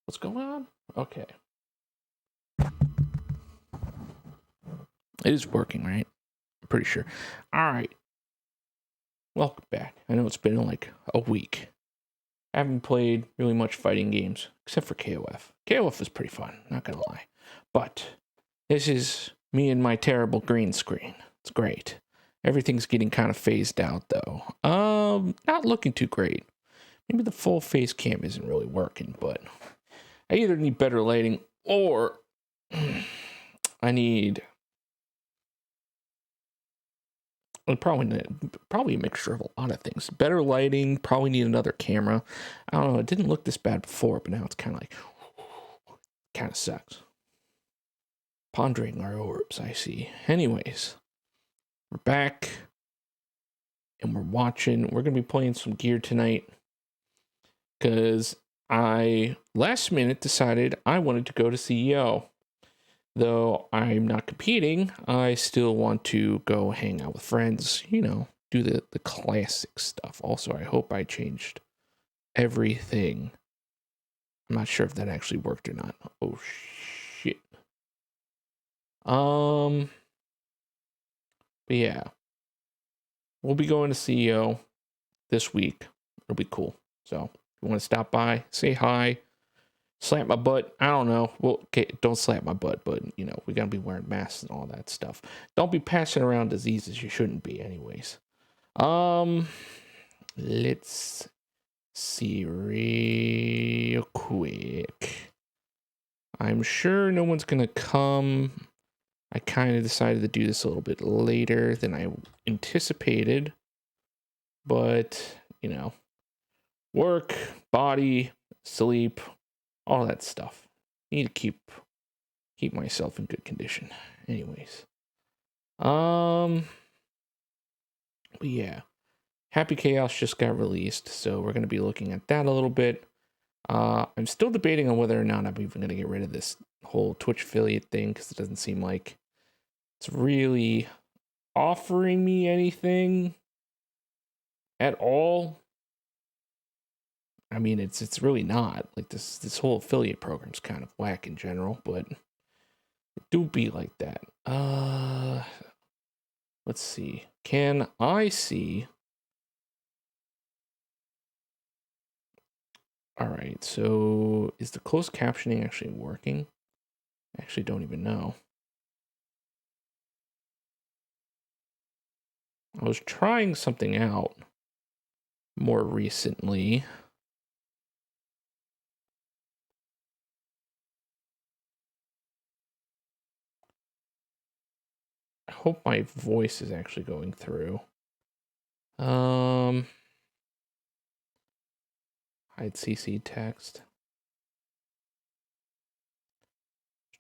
What's going on? Okay. It is working, right? I'm pretty sure. All right. Welcome back. I know it's been like a week. I haven't played really much fighting games, except for KOF. KOF is pretty fun, not gonna lie. But this is me and my terrible green screen. It's great. Everything's getting kind of phased out, though. Not looking too great. Maybe the full face cam isn't really working, but I either need better lighting or I need probably a mixture of a lot of things. Better lighting, probably need another camera. I don't know, it didn't look this bad before, but now it's kind of like, kind of sucks. Pondering our orbs, I see. Anyways, we're back, and we're going to be playing some Gear tonight, because I, last minute, decided I wanted to go to CEO. Though I'm not competing, I still want to go hang out with friends, you know, do the classic stuff. Also, I hope I changed everything. I'm not sure if that actually worked or not. Oh, shit. But yeah. We'll be going to CEO this week. It'll be cool. So, if you want to stop by, say hi. Slap my butt. I don't know. Well, okay, don't slap my butt, but, you know, we gotta be wearing masks and all that stuff. Don't be passing around diseases you shouldn't be, anyways. Let's see real quick. I'm sure no one's gonna come. I kind of decided to do this a little bit later than I anticipated. But, you know, work, body, sleep, all that stuff. Need to keep myself in good condition. Anyways. Yeah. Happy Chaos just got released, so we're gonna be looking at that a little bit. I'm still debating on whether or not I'm even gonna get rid of this whole Twitch affiliate thing, because it doesn't seem like it's really offering me anything at all. I mean, it's really not. Like, this whole affiliate program's kind of whack in general, but it do be like that. Let's see. Can I see? All right, so is the closed captioning actually working? I actually don't even know. I was trying something out more recently. I hope my voice is actually going through. Hide CC text.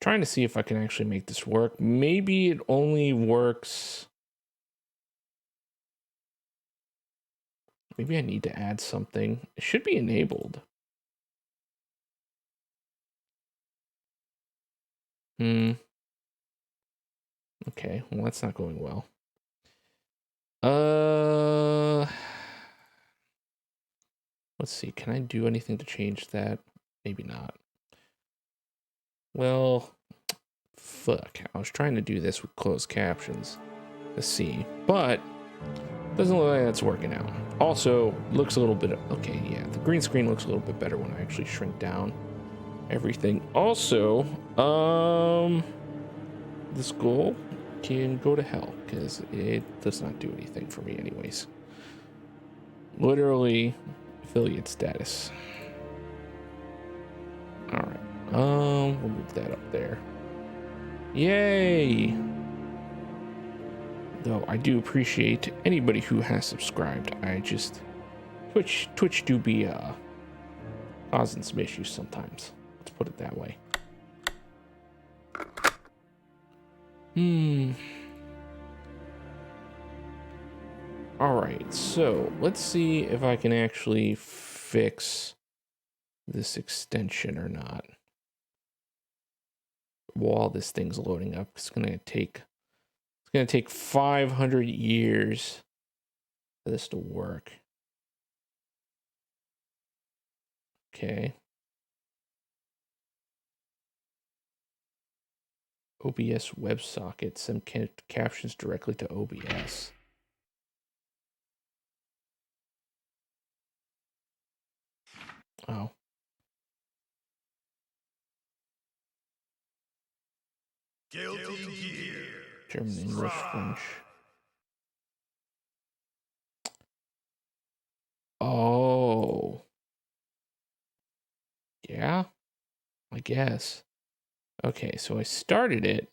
Trying to see if I can actually make this work. Maybe it only works. Maybe I need to add something. It should be enabled. Okay, well, that's not going well. Let's see. Can I do anything to change that? Maybe not. Well, fuck. I was trying to do this with closed captions. Let's see. But doesn't look like that's working out. Also, looks a little bit... Okay, yeah. The green screen looks a little bit better when I actually shrink down everything. Also, this goal can go to hell, because it does not do anything for me anyways. Literally, affiliate status. Alright. We'll move that up there. Yay! Though I do appreciate anybody who has subscribed. I just... Twitch do be, causing some issues sometimes. Let's put it that way. Alright, so let's see if I can actually fix this extension or not. While this thing's loading up, it's gonna take 500 years for this to work. Okay. OBS WebSocket. Send captions directly to OBS. Oh. German, English, French. Oh. Yeah, I guess. Okay, so I started it.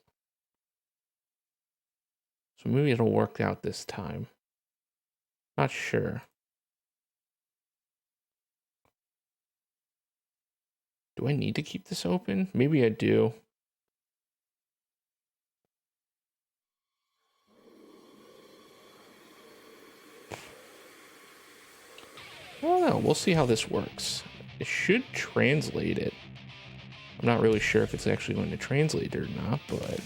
So maybe it'll work out this time. Not sure. Do I need to keep this open? Maybe I do. I don't know. We'll see how this works. It should translate it. I'm not really sure if it's actually going to translate it or not, but...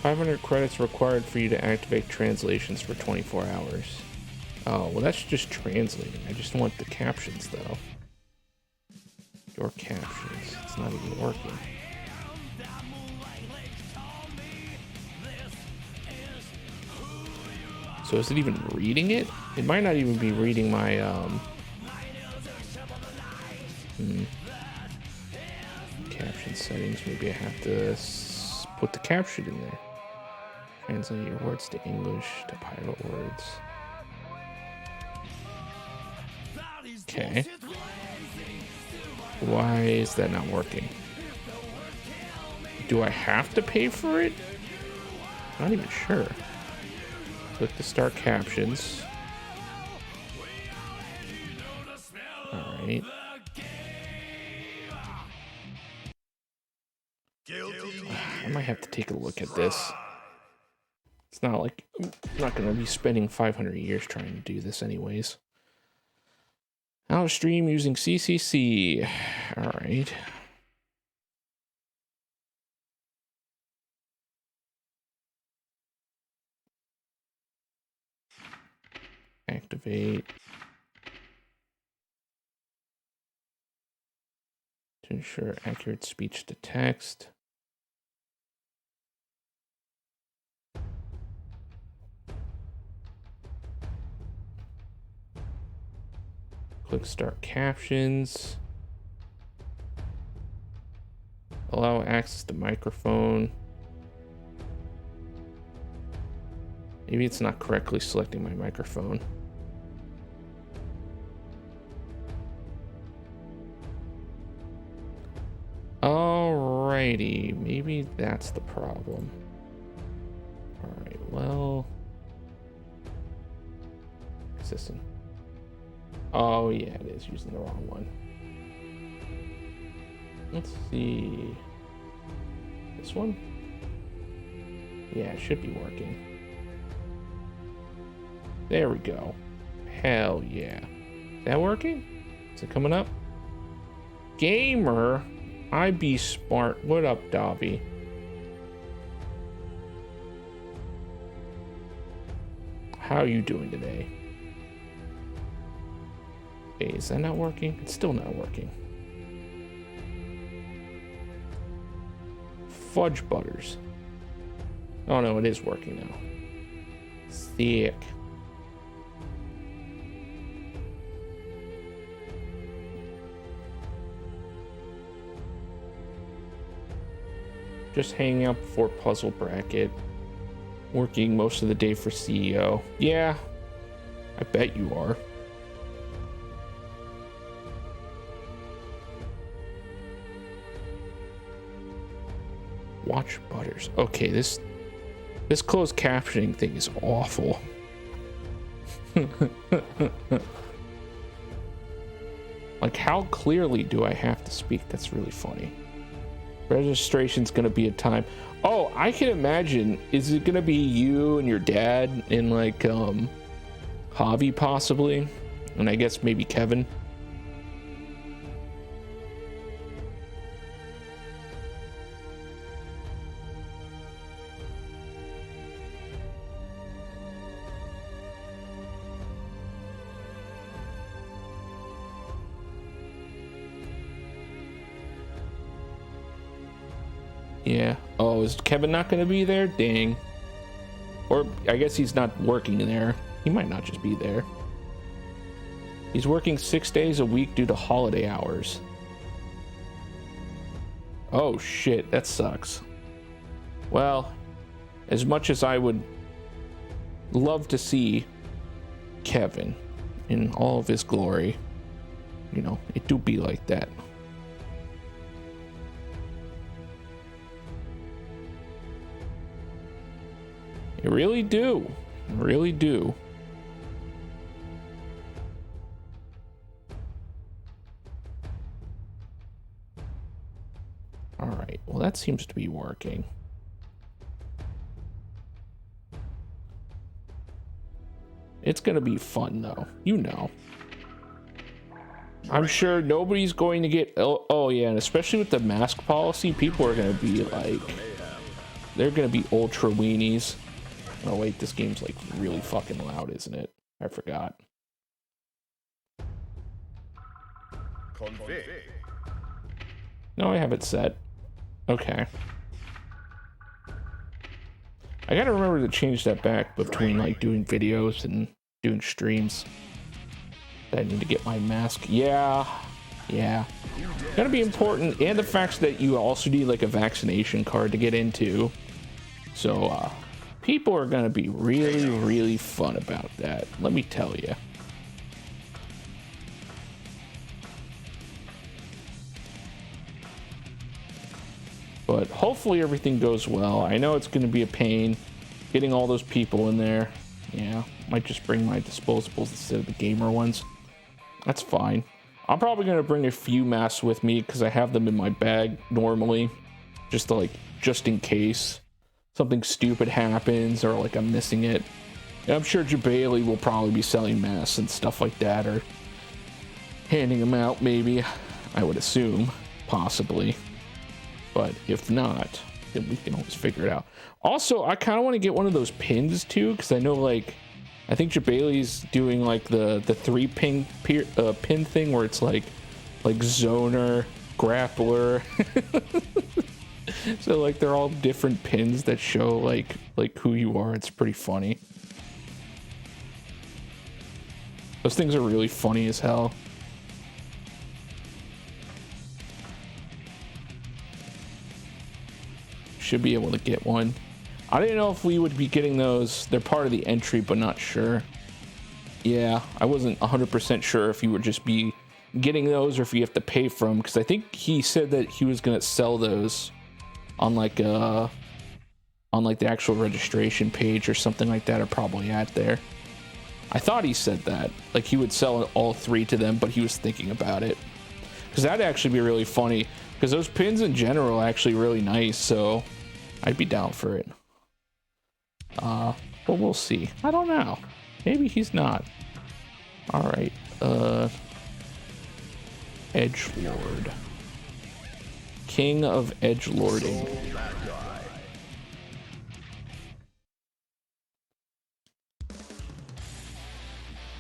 500 credits required for you to activate translations for 24 hours. Oh, well, that's just translating. I just want the captions, though. Your captions. It's not even working. So is it even reading it? It might not even be reading my, caption settings. Maybe I have to put the caption in there. Translate your words to English to pirate words. Okay. Why is that not working? Do I have to pay for it? Not even sure. Click to start captions. Alright. I might have to take a look at this. It's not like I'm not going to be spending 500 years trying to do this anyways. How to stream using CCC. Alright. Activate. To ensure accurate speech to text. Click start captions. Allow access to microphone. Maybe it's not correctly selecting my microphone. Alrighty, maybe that's the problem. Alright, well... Assistant. Oh yeah, it is using the wrong one. Let's see. This one? Yeah, it should be working. There we go. Hell yeah. Is that working? Is it coming up? Gamer? I be smart. What up, Dobby? How are you doing today? Hey, is that not working? It's still not working. Fudge butters. Oh no, it is working now. Sick. Just hanging out before puzzle bracket. Working most of the day for CEO. Yeah, I bet you are. Watch butters. Okay, this closed captioning thing is awful. Like, how clearly do I have to speak? That's really funny. Registration's gonna be a time. Oh, I can imagine. Is it gonna be you and your dad and like Javi possibly, and I guess maybe Kevin? Yeah. Oh, is Kevin not going to be there? Dang. Or I guess he's not working there. He might not just be there. He's working 6 days a week due to holiday hours. Oh shit, that sucks. Well, as much as I would love to see Kevin in all of his glory, you know, it do be like that. You really do. You really do. All right. Well, that seems to be working. It's going to be fun, though. You know. I'm sure nobody's going to get... Oh, yeah. And especially with the mask policy, people are going to be like... They're going to be ultra weenies. Oh, wait. This game's like really fucking loud, isn't it? I forgot. No, I have it set. Okay. I gotta remember to change that back between like doing videos and doing streams. I need to get my mask. Yeah. Gonna be important, and the fact that you also need like a vaccination card to get into. So people are gonna be really fun about that, let me tell you. But hopefully everything goes well. I know it's going to be a pain getting all those people in there. Yeah, might just bring my disposables instead of the gamer ones. That's fine. I'm probably going to bring a few masks with me because I have them in my bag normally. Just in case something stupid happens or like I'm missing it. And I'm sure Jabali will probably be selling masks and stuff like that, or handing them out maybe. I would assume, possibly. But if not, then we can always figure it out. Also, I kind of want to get one of those pins too, because I know like, I think Jabali's doing like the 3 pin thing where it's like zoner, grappler. So like they're all different pins that show like who you are. It's pretty funny. Those things are really funny as hell. Should be able to get one. I didn't know if we would be getting those. They're part of the entry, but not sure. Yeah, I wasn't 100% sure if you would just be getting those or if you have to pay for them, because I think he said that he was going to sell those on like the actual registration page or something like that, or probably at there. I thought he said that, like he would sell all 3 to them, but he was thinking about it, because that'd actually be really funny, because those pins in general are actually really nice, so I'd be down for it. But we'll see. I don't know. Maybe he's not. All right. Edgelord. King of Edgelording.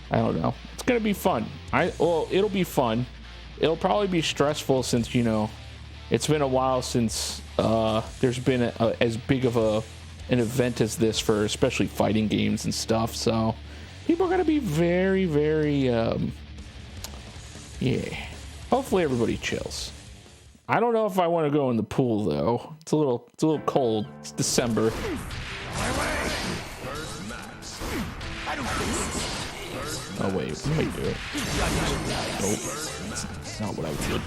I don't know. It's gonna be fun. Well, it'll be fun. It'll probably be stressful since, you know, it's been a while since there's been as big of an event as this for especially fighting games and stuff. So people are gonna be very yeah. Hopefully everybody chills. I don't know if I want to go in the pool though. It's a little cold. It's December. Oh wait, let me do it. Nope, that's not what I would.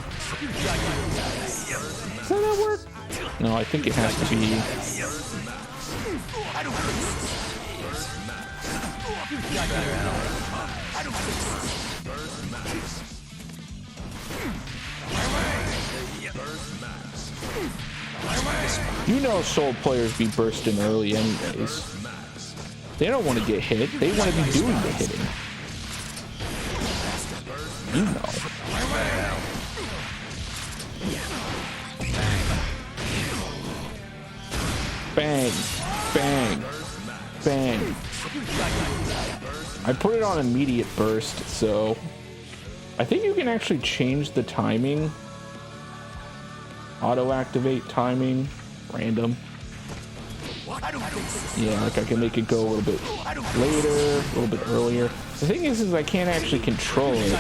Does that not work? No, I think it has to be. You know, Soul players be bursting early anyways. They don't want to get hit. They want to be doing the hitting. You know. Bang, bang, bang. I put it on immediate burst, so I think you can actually change the timing. Auto activate timing. random. Yeah, like I can make it go a little bit later, a little bit earlier. The thing is I can't actually control it.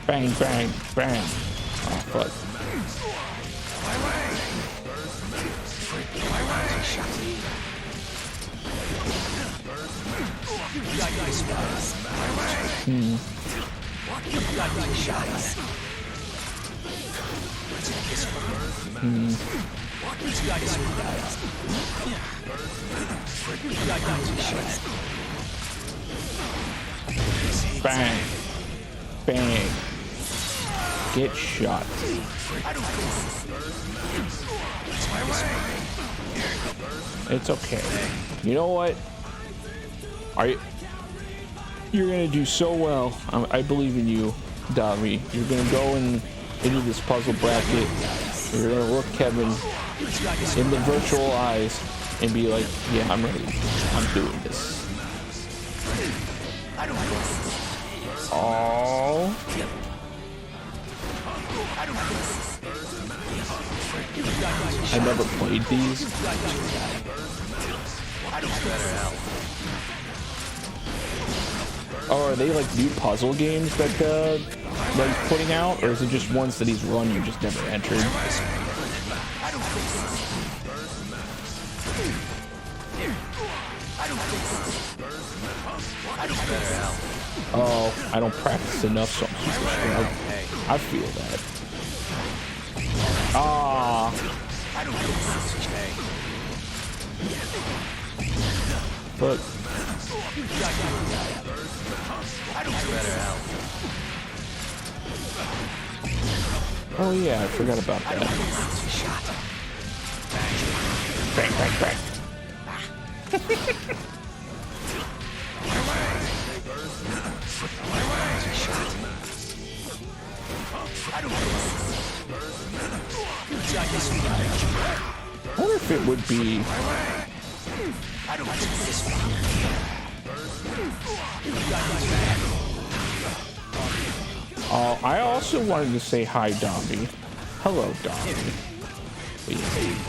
Bang, bang, bang. Oh, fuck. Bang. Bang. Get shot. It's okay. You know what? You're gonna do so well. I believe in you, Davi. You're gonna go into this puzzle bracket. You're gonna look Kevin in the virtual eyes and be like, yeah, I'm ready. I'm doing this. Oh. I never played these. Oh, are they like new puzzle games that he's putting out, or is it just ones that he's run you just never entered? Oh, I don't practice enough, so I'm super scared. I feel that. Ah. But oh yeah, I forgot about that. Bang, bang, bang. I wonder if it would be. I also wanted to say hi, Dobby. Hello, Dobby.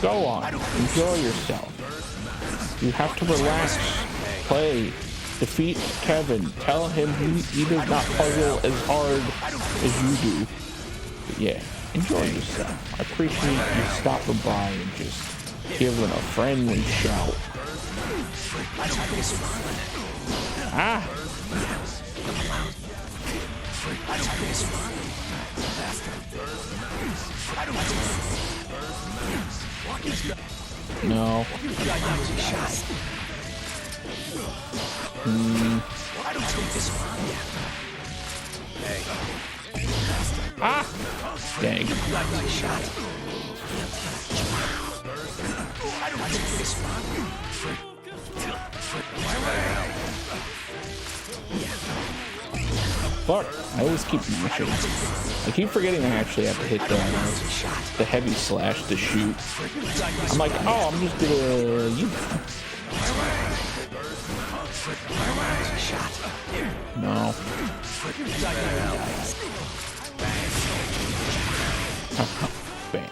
Go on, enjoy yourself. You have to relax, play, defeat Kevin. Tell him he does not puzzle as hard as you do. But yeah, enjoy yourself. I appreciate you stopping by and just giving a friendly shout. Ah! No. Ah! Dang. Fuck, I always keep mashing. I keep forgetting I actually have to hit the heavy slash to shoot. I'm like, oh, I'm just gonna, you know. No. Bang.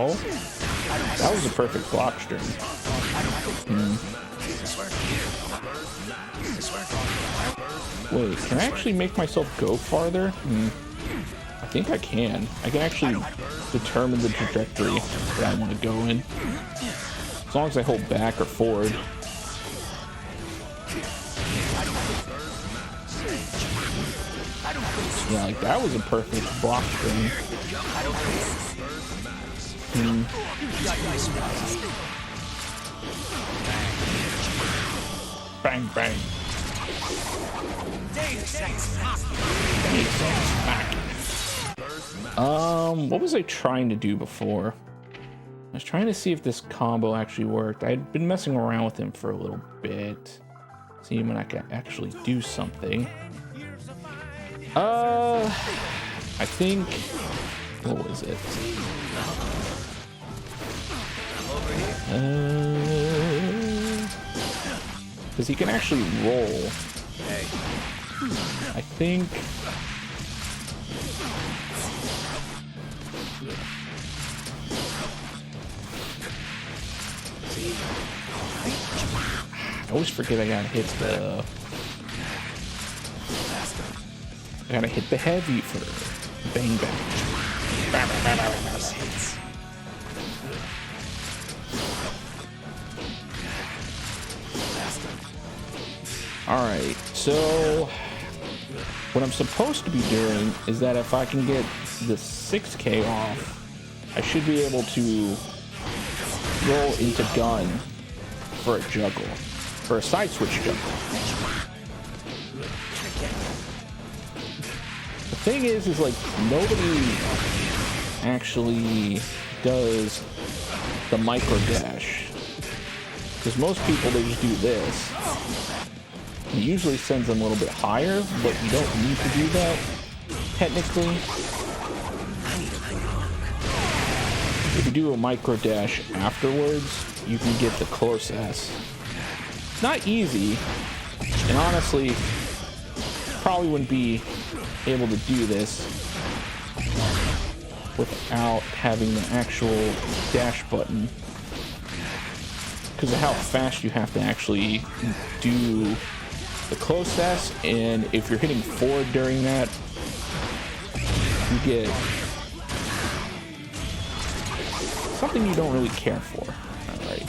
Oh, that was a perfect block string. Wait, can I actually make myself go farther? I think I can. I can actually determine the trajectory that I want to go in. As long as I hold back or forward. Yeah, like that was a perfect block string. Bang, bang. What was I trying to do before? I was trying to see if this combo actually worked. I'd been messing around with him for a little bit. Seeing when I can actually do something. I think What was it? Because he can actually roll. I think. I always forget I gotta hit the. I gotta hit the heavy for bang bang. Alright, so what I'm supposed to be doing is that if I can get the 6K off, I should be able to roll into gun for a juggle, for a side switch juggle. The thing is like nobody actually does the micro dash, because most people, they just do this. It usually sends them a little bit higher, but you don't need to do that technically. If you do a micro dash afterwards, you can get the close S. Not easy, and honestly, probably wouldn't be able to do this without having the actual dash button, because of how fast you have to actually do the close S, and if you're hitting forward during that, you get something you don't really care for. Alright.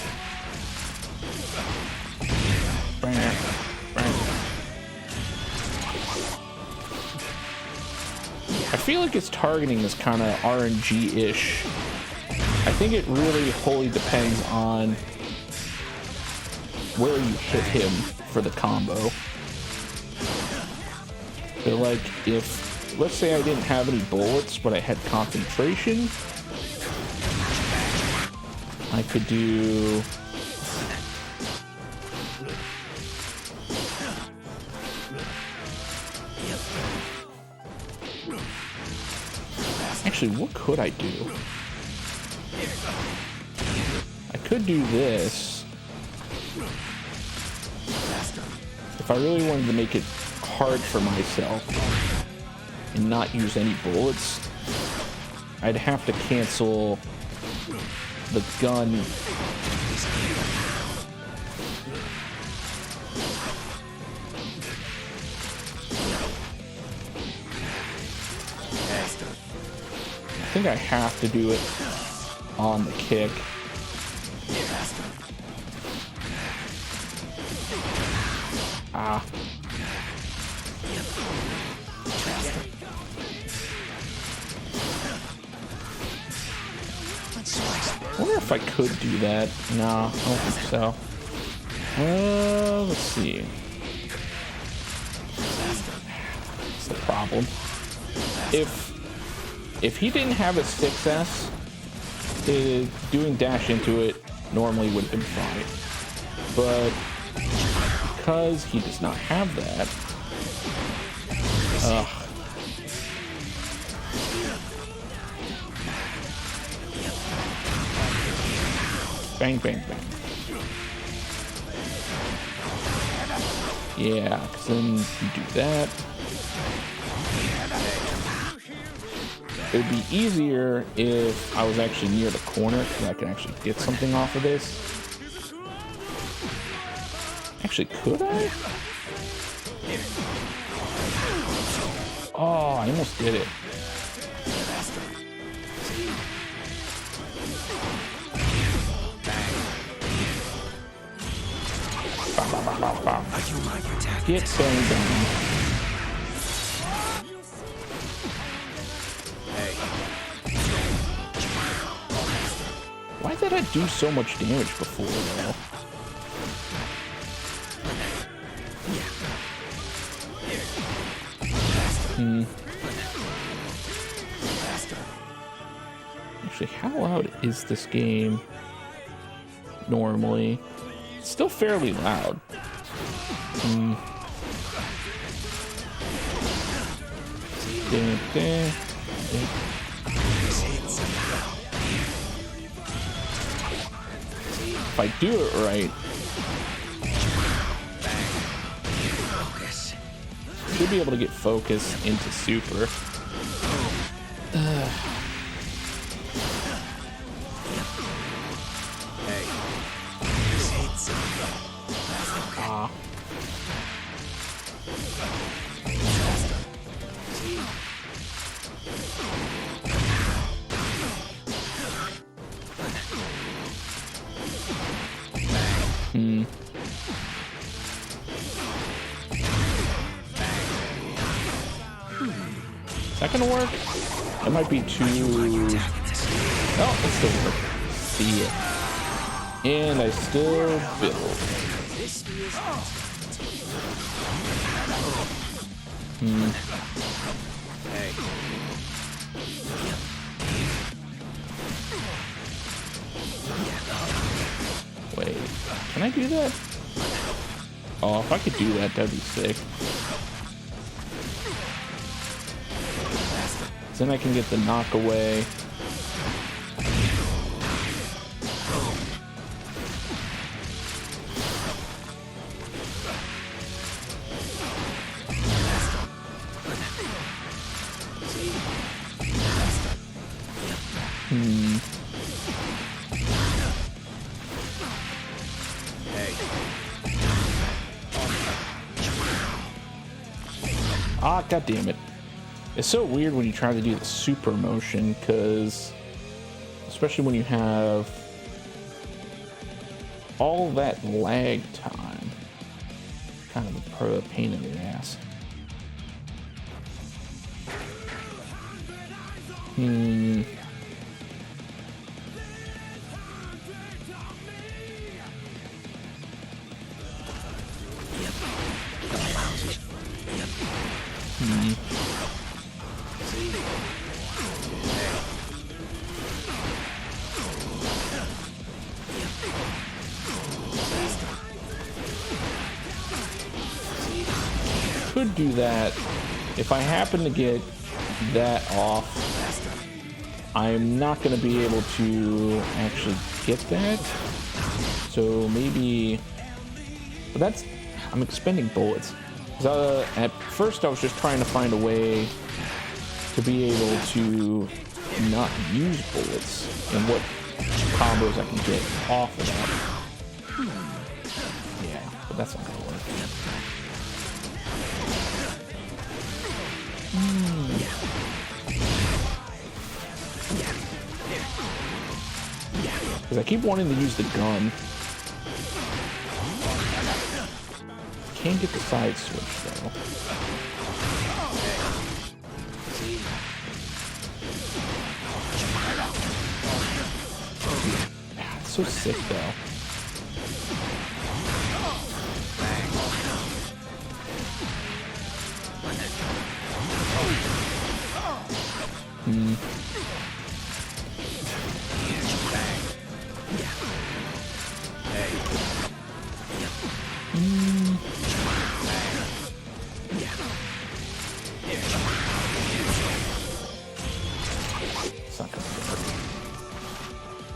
I feel like its targeting is kind of RNG-ish. I think it really wholly depends on where you hit him for the combo. But like, if, let's say I didn't have any bullets, but I had concentration, I could do... Actually, what could I do? I could do this. If I really wanted to make it hard for myself and not use any bullets, I'd have to cancel the gun. I think I have to do it on the kick. Ah. I wonder if I could do that. No, I don't think so. Let's see. That's the problem. If he didn't have a 6S, doing dash into it normally would have been fine. But because he does not have that, bang, bang, bang. Yeah, because then you do that. It would be easier if I was actually near the corner, because I could actually get something off of this. Actually, could I? Oh, I almost did it. Get bang bang. Why did I do so much damage before, though? Actually, how loud is this game normally? It's still fairly loud. if I do it right, should be able to get focus into super. Is that gonna work? That might be too... Oh, it still works. See it. And I still build. Wait, can I do that? Oh, if I could do that, that'd be sick. Then I can get the knock away. Ah, god damn it. It's so weird when you try to do the super motion, because especially when you have all that lag time, kind of a pain in the ass. Could do that. If I happen to get that off, I'm not going to be able to actually get that. So maybe, but that's, I'm expending bullets. At first I was just trying to find a way to be able to not use bullets and what combos I can get off of that. Yeah, but that's not going to work. Because I keep wanting to use the gun. Can't get the side switch though. It's so sick though.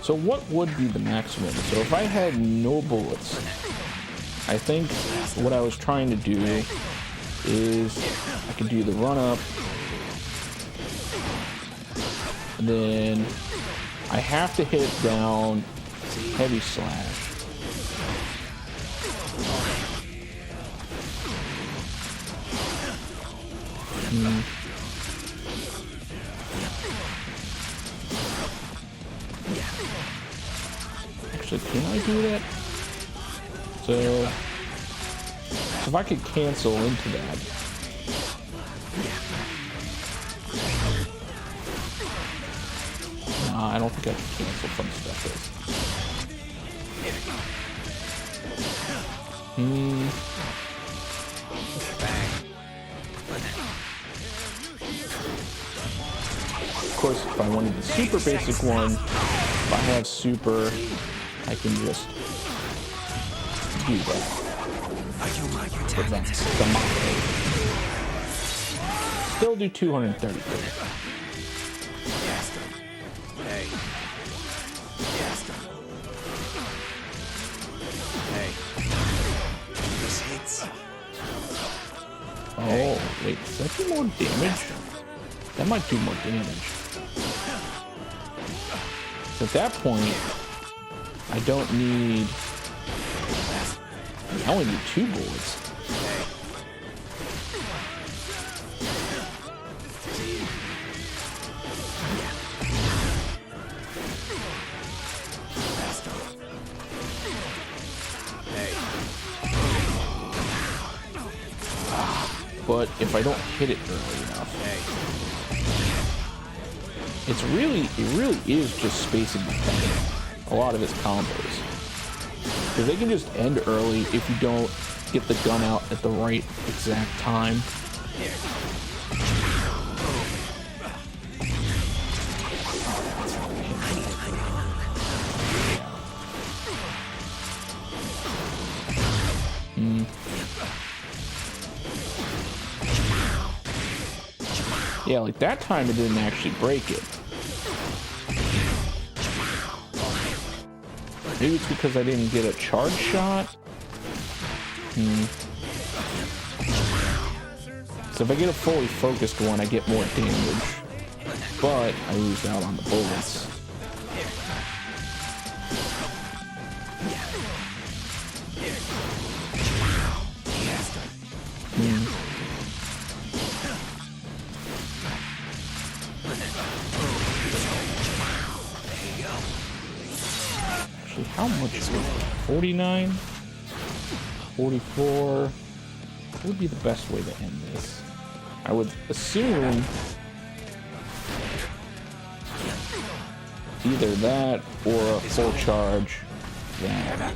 So what would be the maximum? So if I had no bullets, I think what I was trying to do is I could do the run up, and then I have to hit down heavy slash. Actually, can I do that? So if I could cancel into that. Nah, I don't think I can cancel from specials. Of course, if I wanted the super basic one, if I have super, I can just do that. But that's the Mako. Still do 233. Oh, wait, does that do more damage? That might do more damage. So at that point, I don't need... I only need 2 bullets. But if I don't hit it early enough, it really is just spacing dependent. A lot of its combos, because they can just end early if you don't get the gun out at the right exact time. Yeah, like that time it didn't actually break it. Maybe it's because I didn't get a charge shot. So if I get a fully focused one, I get more damage. But I lose out on the bullets. Actually, how much is it? 49? 44? What would be the best way to end this? I would assume either that or a full charge. Yeah.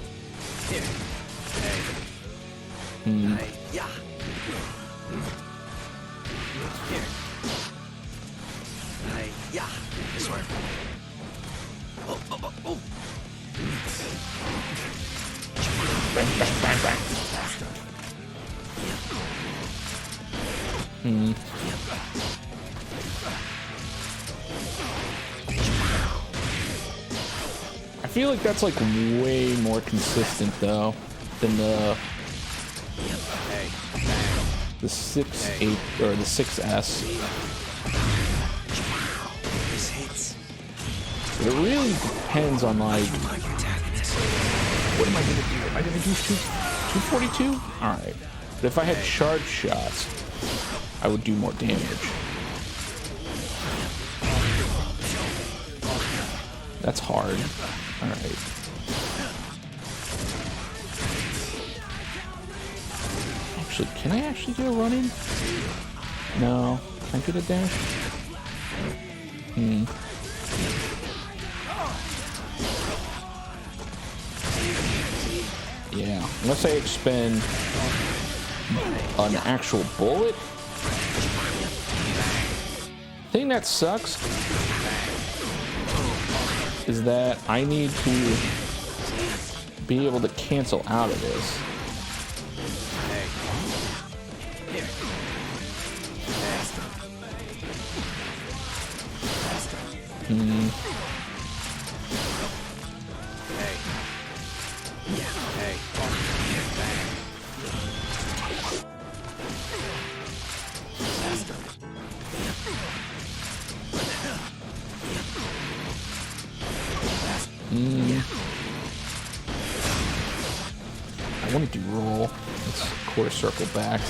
This way. Bang, bang, bang, bang. I feel like that's like way more consistent though than the 6-8 or the 6S. It really depends on like what am I gonna do? Am I gonna do 242? Alright. But if I had charge shots, I would do more damage. That's hard. Alright. Actually, can I actually do a run-in? No. Can I get a dash? Yeah, unless I expend an actual bullet. The thing that sucks is that I need to be able to cancel out of this. I want to do roll. Let's quarter circle back.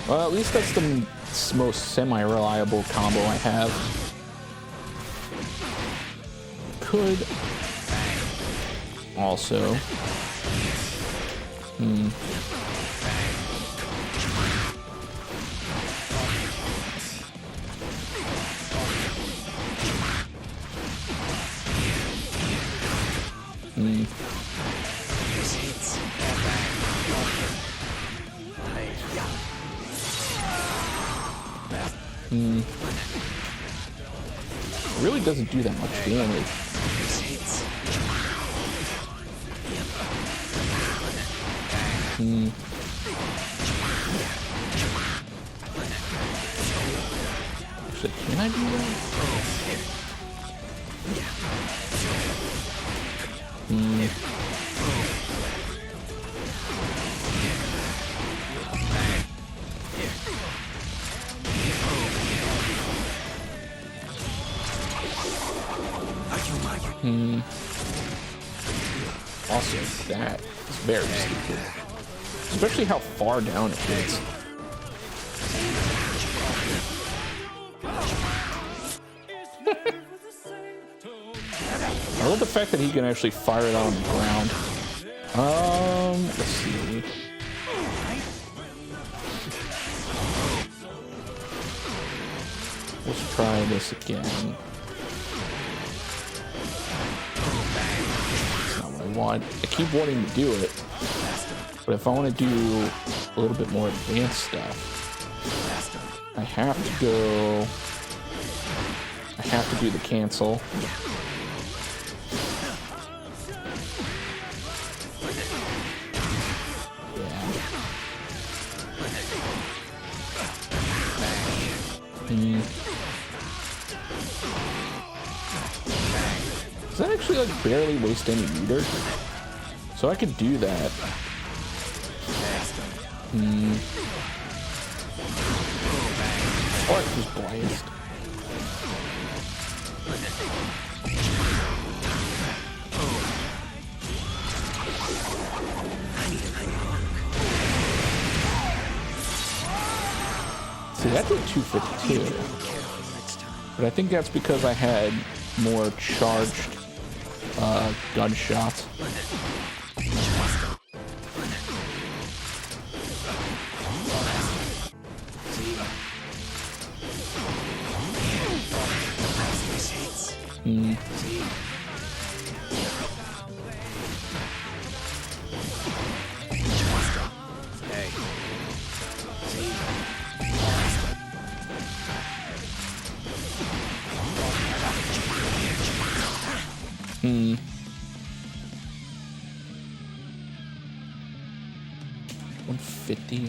Well, at least that's the most semi-reliable combo I have. Could also it really doesn't do that much damage. Actually, can I do that? Also, that is very stupid. Especially how far down it is. I love the fact that he can actually fire it on the ground. Let's see. Let's try this again. That's not what I want. I keep wanting to do it, but if I want to do a little bit more advanced stuff, I have to do the cancel. Does that actually like barely waste any meter? So I could do that. Or I could just blast. See, that did 252. But I think that's because I had more charged gunshots.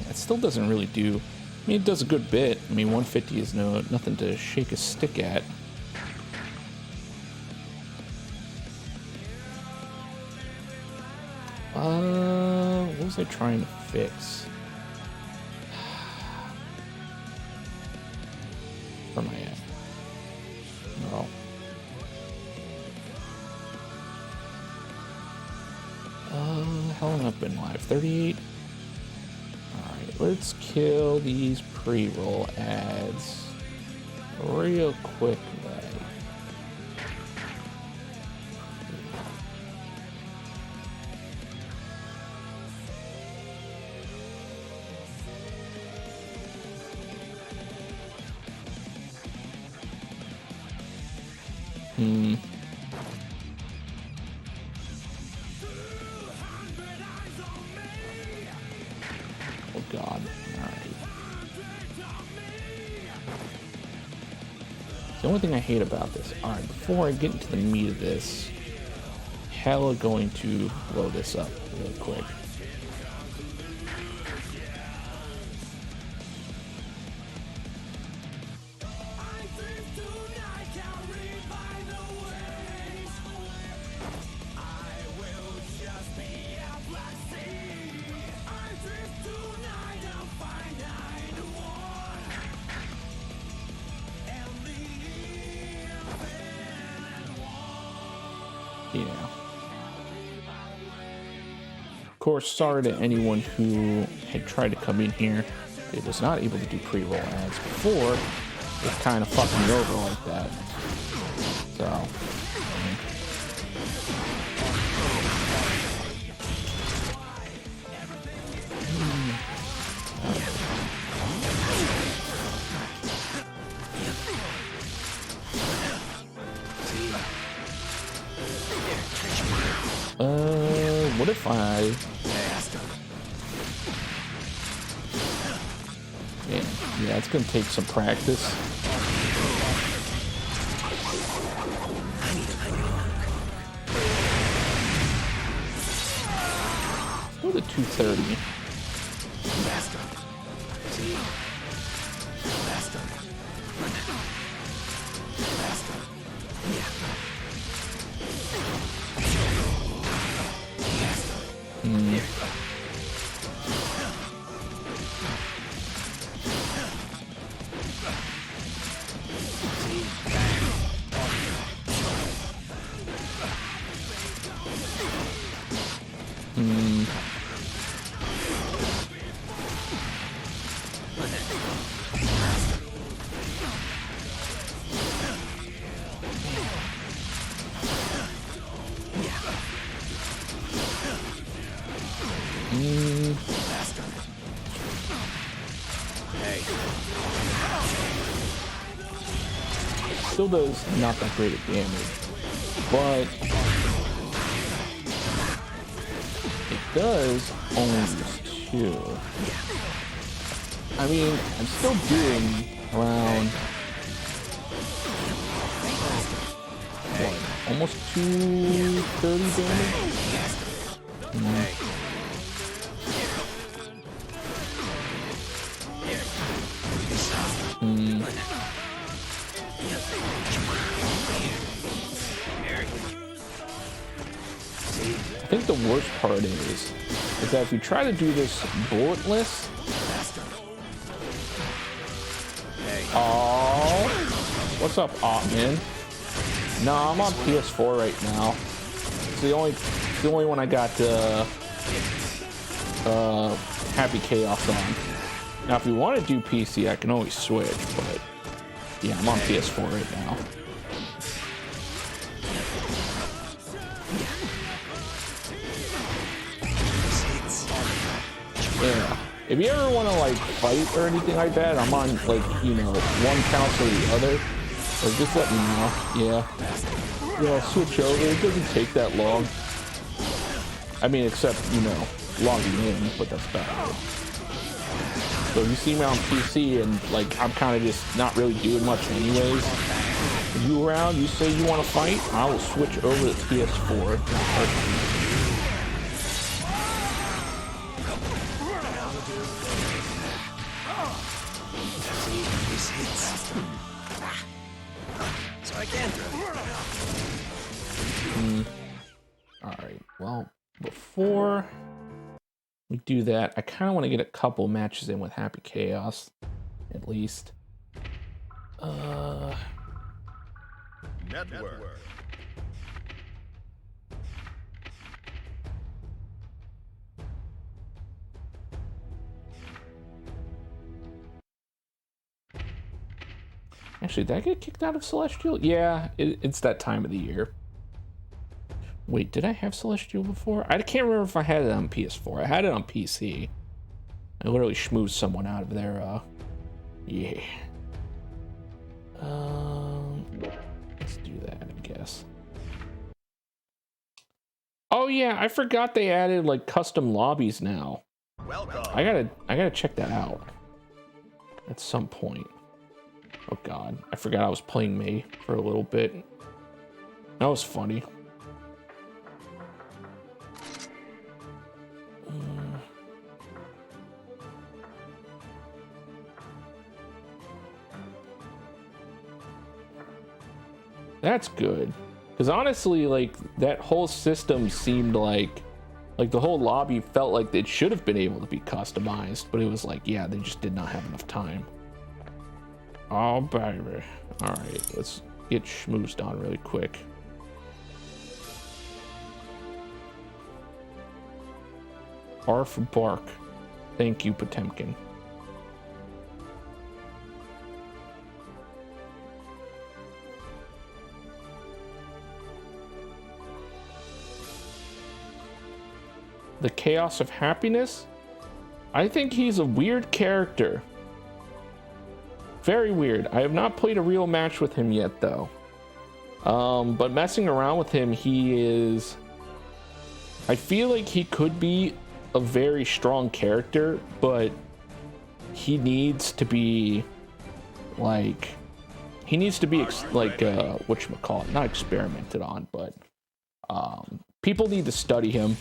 That still doesn't really do. I mean, it does a good bit. I mean, 150 is nothing to shake a stick at. What was I trying to fix? Where am I at? No. How long have I been live? 38? Let's kill these pre-roll ads real quick. Oh God. Alright. The only thing I hate about this. Alright, before I get into the meat of this, hella going to blow this up real quick. Yeah. Of course, sorry to anyone who had tried to come in here. It was not able to do pre-roll ads before. It kind of fucked me over like that. So. What if yeah, it's gonna take some practice. Let's go to 230. still does not that great of damage, but it does only use 2. I mean, I'm still doing around what, almost 230 damage. I think the worst part is that if you try to do this bulletless, oh, what's up, Ottman? No, I'm on PS4 right now. It's the only one I got Happy Chaos on. Now, if you want to do PC, I can always switch, but yeah, I'm on PS4 right now. Yeah. If you ever want to like fight or anything like that, I'm on like, you know, one couch or the other. Like, just let me know. Yeah. Yeah, I'll switch over. It doesn't take that long. I mean, except, you know, logging in, but that's about it. So if you see me on PC and like I'm kind of just not really doing much anyways, if you around, you say you want to fight, I will switch over to PS4. So I can throw you. Alright, well, before we do that, I kind of want to get a couple matches in with Happy Chaos, at least. Network. Actually, did I get kicked out of Celestial? Yeah, it's that time of the year. Wait, did I have Celestial before? I can't remember if I had it on PS4. I had it on PC. I literally schmoozed someone out of there. Yeah. Let's do that, I guess. Oh yeah, I forgot they added like custom lobbies now. Welcome. I gotta check that out at some point. Oh god, I forgot I was playing Mei for a little bit. That was funny. That's good, because honestly, like that whole system seemed like the whole lobby felt like it should have been able to be customized, but it was like, yeah, they just did not have enough time. Oh baby, all right, let's get schmoozed on really quick. R for bark. Thank you, Potemkin. The Chaos of Happiness? I think he's a weird character. Very weird. I have not played a real match with him yet, though. But messing around with him, he is... I feel like he could be a very strong character, but he needs to be, like... He needs to be, whatchamacallit, not experimented on, but... people need to study him.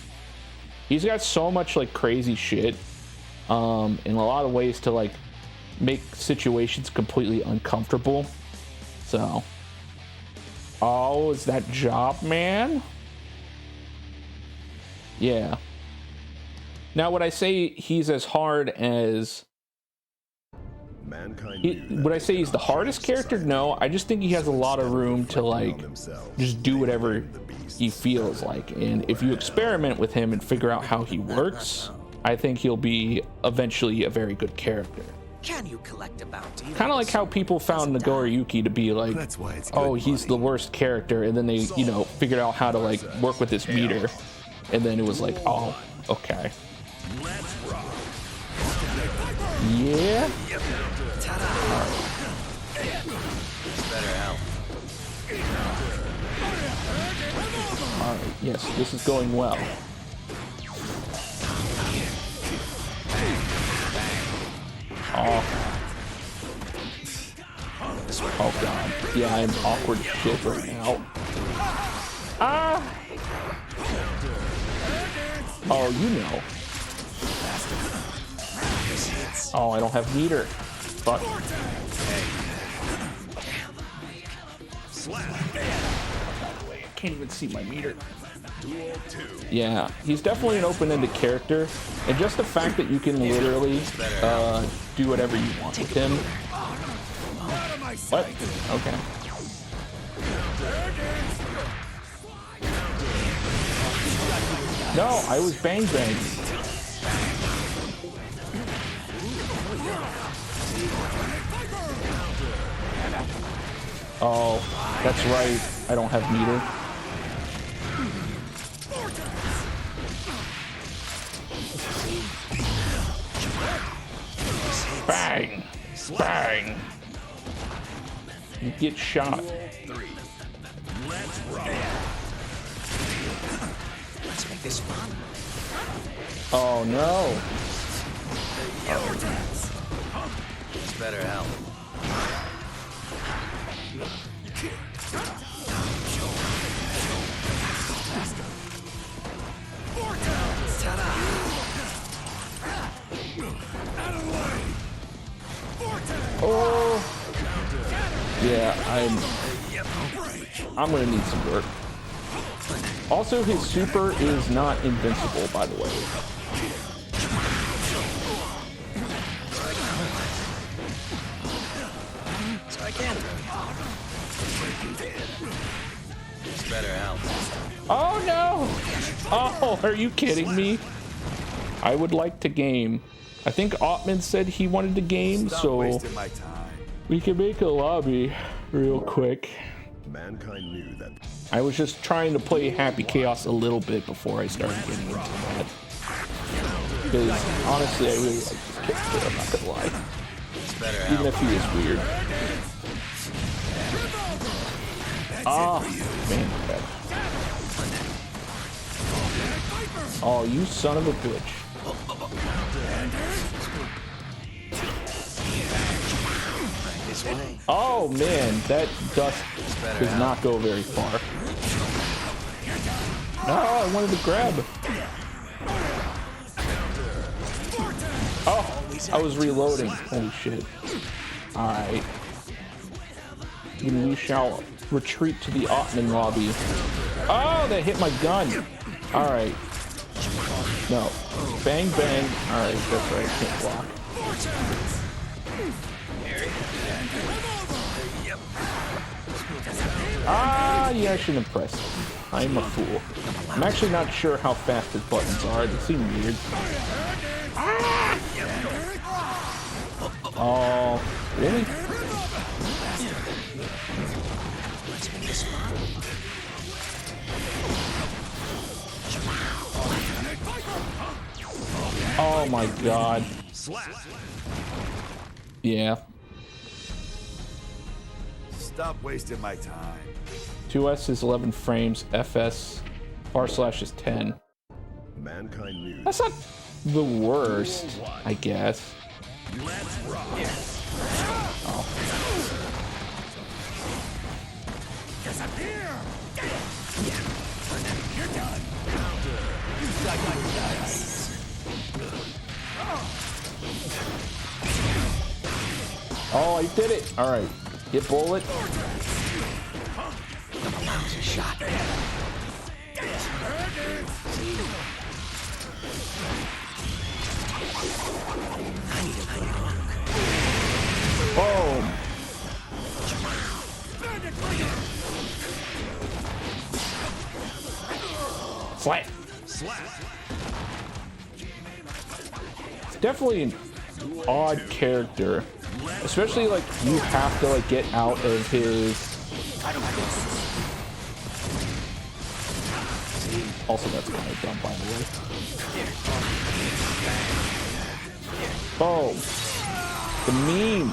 He's got so much, like, crazy shit, in a lot of ways to, like, make situations completely uncomfortable. So... Oh, is that Job Man? Yeah. Now, would I say he's as hard as... would I say he's the hardest character? No, I just think he has a lot of room to, like, just do whatever he feels like. And if you experiment with him and figure out how he works, I think he'll be eventually a very good character. Can you collect a bounty? Kind of like how people found Nagoriyuki to be like, oh, he's the worst character, and then they, you know, figured out how to, like, work with this meter, and then it was like, oh, okay. Yeah. Alright, yes, this is going well. Oh. Oh god. Yeah, I'm awkward as shit right now. Ah! Oh, you know. Oh, I don't have meter. Fuck. I can't even see my meter. Yeah, he's definitely an open-ended character, and just the fact that you can literally do whatever you want with him. What? Okay. No, I was bang bang. Oh, that's right. I don't have meter. Bang! Bang! You get shot. Let's make this fun. Oh no! It's better help. Oh! Yeah, I'm gonna need some work. Also, his super is not invincible, by the way. So I can throw you. It's better help. Oh no! Oh, are you kidding me? I would like to game. I think Ottman said he wanted to game, so we can make a lobby real quick. Mankind knew that. I was just trying to play Happy Chaos a little bit before I started getting into that. Because honestly, I really like this character, I'm not gonna lie. It's better Even help. if he is weird. Ah, man. Okay. Oh, you son of a bitch. This way. Oh man, that dust does not go very far. No, I wanted to grab. Oh, I was reloading. Holy shit. Alright. We shall retreat to the Ottman lobby. Oh, that hit my gun. Alright. No. Bang, bang. Alright, that's right. I can't block. Ah, yeah, I shouldn't have pressed. I'm a fool. I'm actually not sure how fast his buttons are. They seem weird. Ah! Oh, really? Oh my god. Yeah. Stop wasting my time. 2S is 11 frames, FS // is 10. Mankind knew. That's not the worst, I guess. Oh. Oh, I did it! Alright. Get bullet. Shot. Boom! Slap! It's definitely an odd character. Especially like you have to like get out of his. Also, that's kind of dumb, by the way. Boom! The meme.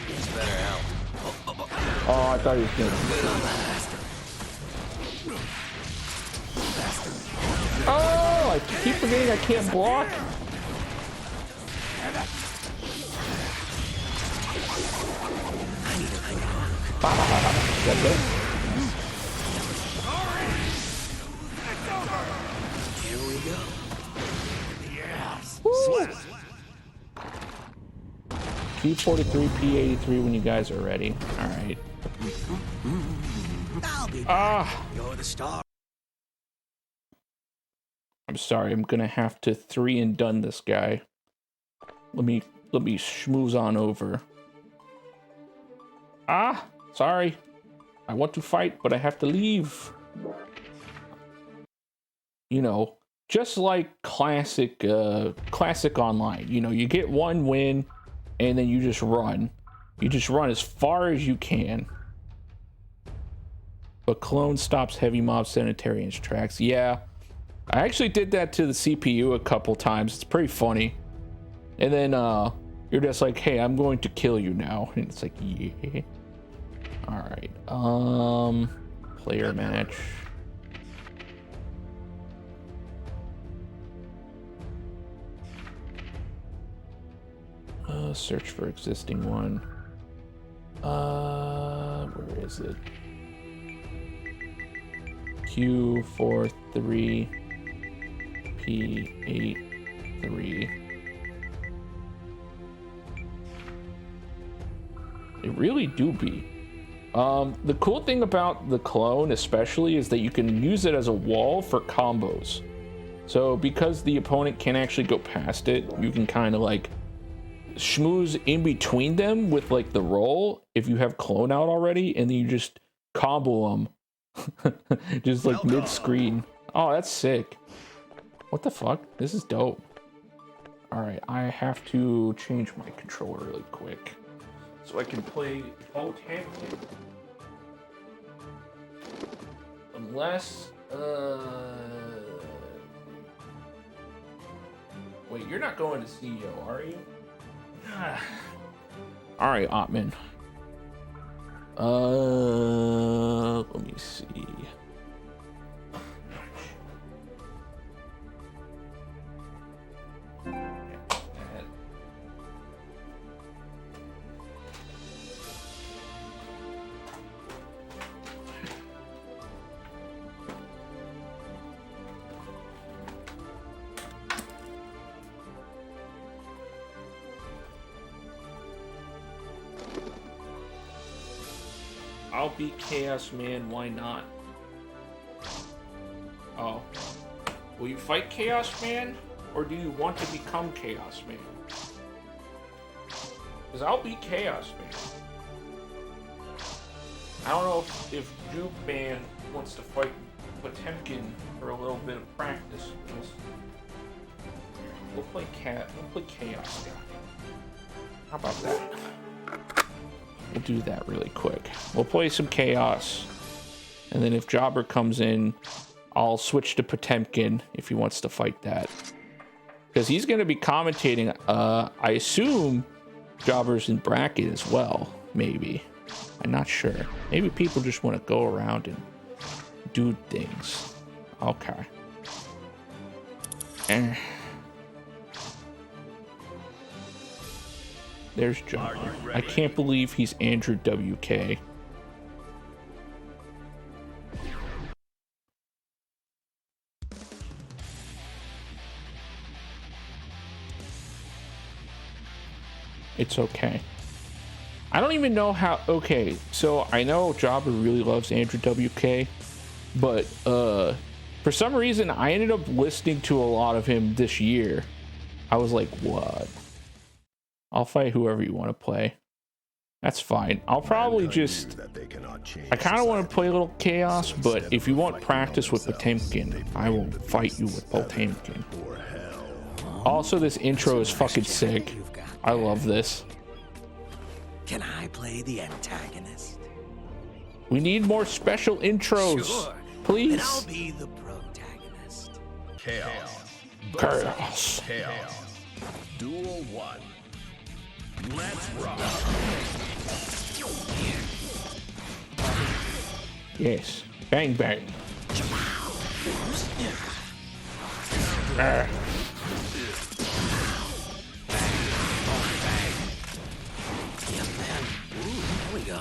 It's better help. Oh, I thought he was gonna. Oh, I keep forgetting I can't block. That's it. Here we go. Q43, P83 when you guys are ready. All right. I'll be back. Ah, You're the star. I'm sorry. I'm gonna have to 3 and done this guy. Let me schmooze on over. Ah, sorry. I want to fight, but I have to leave. You know, just like classic online. You know, you get 1 win, and then you just run. You just run as far as you can. But clone stops heavy mob sanitarians tracks. Yeah, I actually did that to the CPU a couple times. It's pretty funny. And then you're just like, hey, I'm going to kill you now. And it's like, yeah. All right. Player match. Search for existing one. Where is it? Q43 P83. It really do be. The cool thing about the clone especially is that you can use it as a wall for combos. So because the opponent can't actually go past it, you can kind of like schmooze in between them with like the roll if you have clone out already, and then you just combo them just like mid-screen. Oh, that's sick. What the fuck? This is dope. All right, I have to change my controller really quick so I can play both Hampton. Unless wait, you're not going to CEO, are you? All right, Ottman. Let me see. I'll beat Chaos Man, why not? Oh. Will you fight Chaos Man? Or do you want to become Chaos Man? Because I'll beat Chaos Man. I don't know if Juke Man wants to fight Potemkin for a little bit of practice. We'll play Chaos Man. How about that? We'll do that really quick. We'll play some Chaos. And then if Jobber comes in, I'll switch to Potemkin if he wants to fight that. Because he's going to be commentating. I assume Jobber's in bracket as well. Maybe. I'm not sure. Maybe people just want to go around and do things. Okay. There's Jobber. I can't believe he's Andrew WK. It's okay. I don't even know how. Okay, so I know Jobber really loves Andrew WK, but for some reason I ended up listening to a lot of him this year. I was like, what? I'll fight whoever you want to play. That's fine. I'll probably just... I kind of want to play a little Chaos, but if you want practice with Potemkin, I will fight you with Potemkin. Also, this intro is fucking sick. I love this. Can I play the antagonist? We need more special intros. Sure. Please. Then I'll be the protagonist. Chaos. Chaos. Chaos. Duel 1. Let's rock. Yes. Bang bang. Ah. Yeah, man. Ooh, there we go.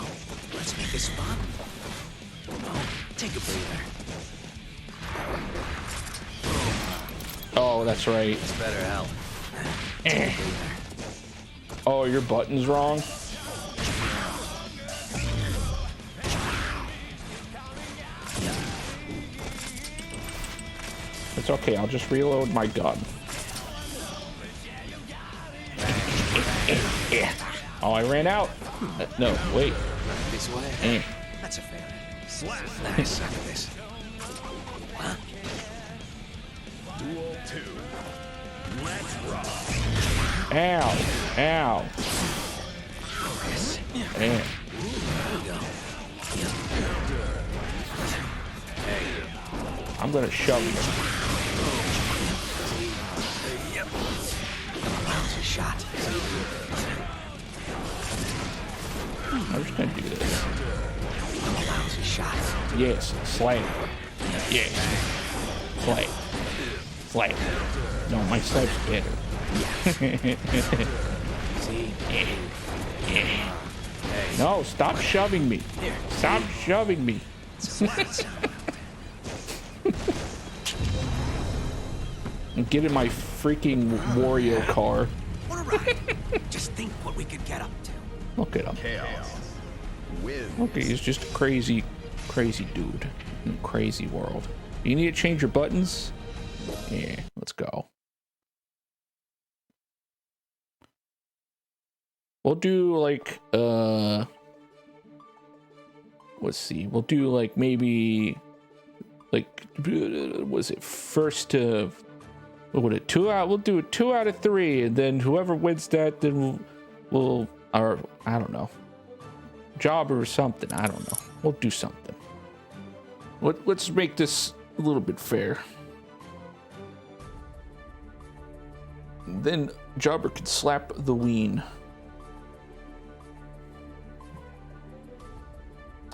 Let's make this fun. Oh, take a breather. Oh, that's right. It's better health. Eh. Oh, your button's wrong. It's okay. I'll just reload my gun. Oh, I ran out. No, wait. This way. Eh. That's a fair. Nice. Suck at this. Huh? Duel 2. Let's rock. Ow. Ow. Yes. Eh. There we go. I'm gonna shove you. Lousy shot. I'm just gonna do this. Lousy shot. Yes. Slay. Yes. Slay. Slay. No, my snipe's better. See? No, stop shoving me. Stop shoving me. Get in my freaking Wario car. What a ride. Just think what we could get up to. Look at him. Chaos. Win. Okay, he's just a crazy, crazy dude in a crazy world. You need to change your buttons? Yeah, let's go. We'll do like, let's see. We'll do like maybe, like, was it first to, what would it, we'll do it 2 out of 3, and then whoever wins that, then we'll or I don't know, job or something. I don't know. We'll do something. Let's make this a little bit fair. Then Jobber could slap the ween.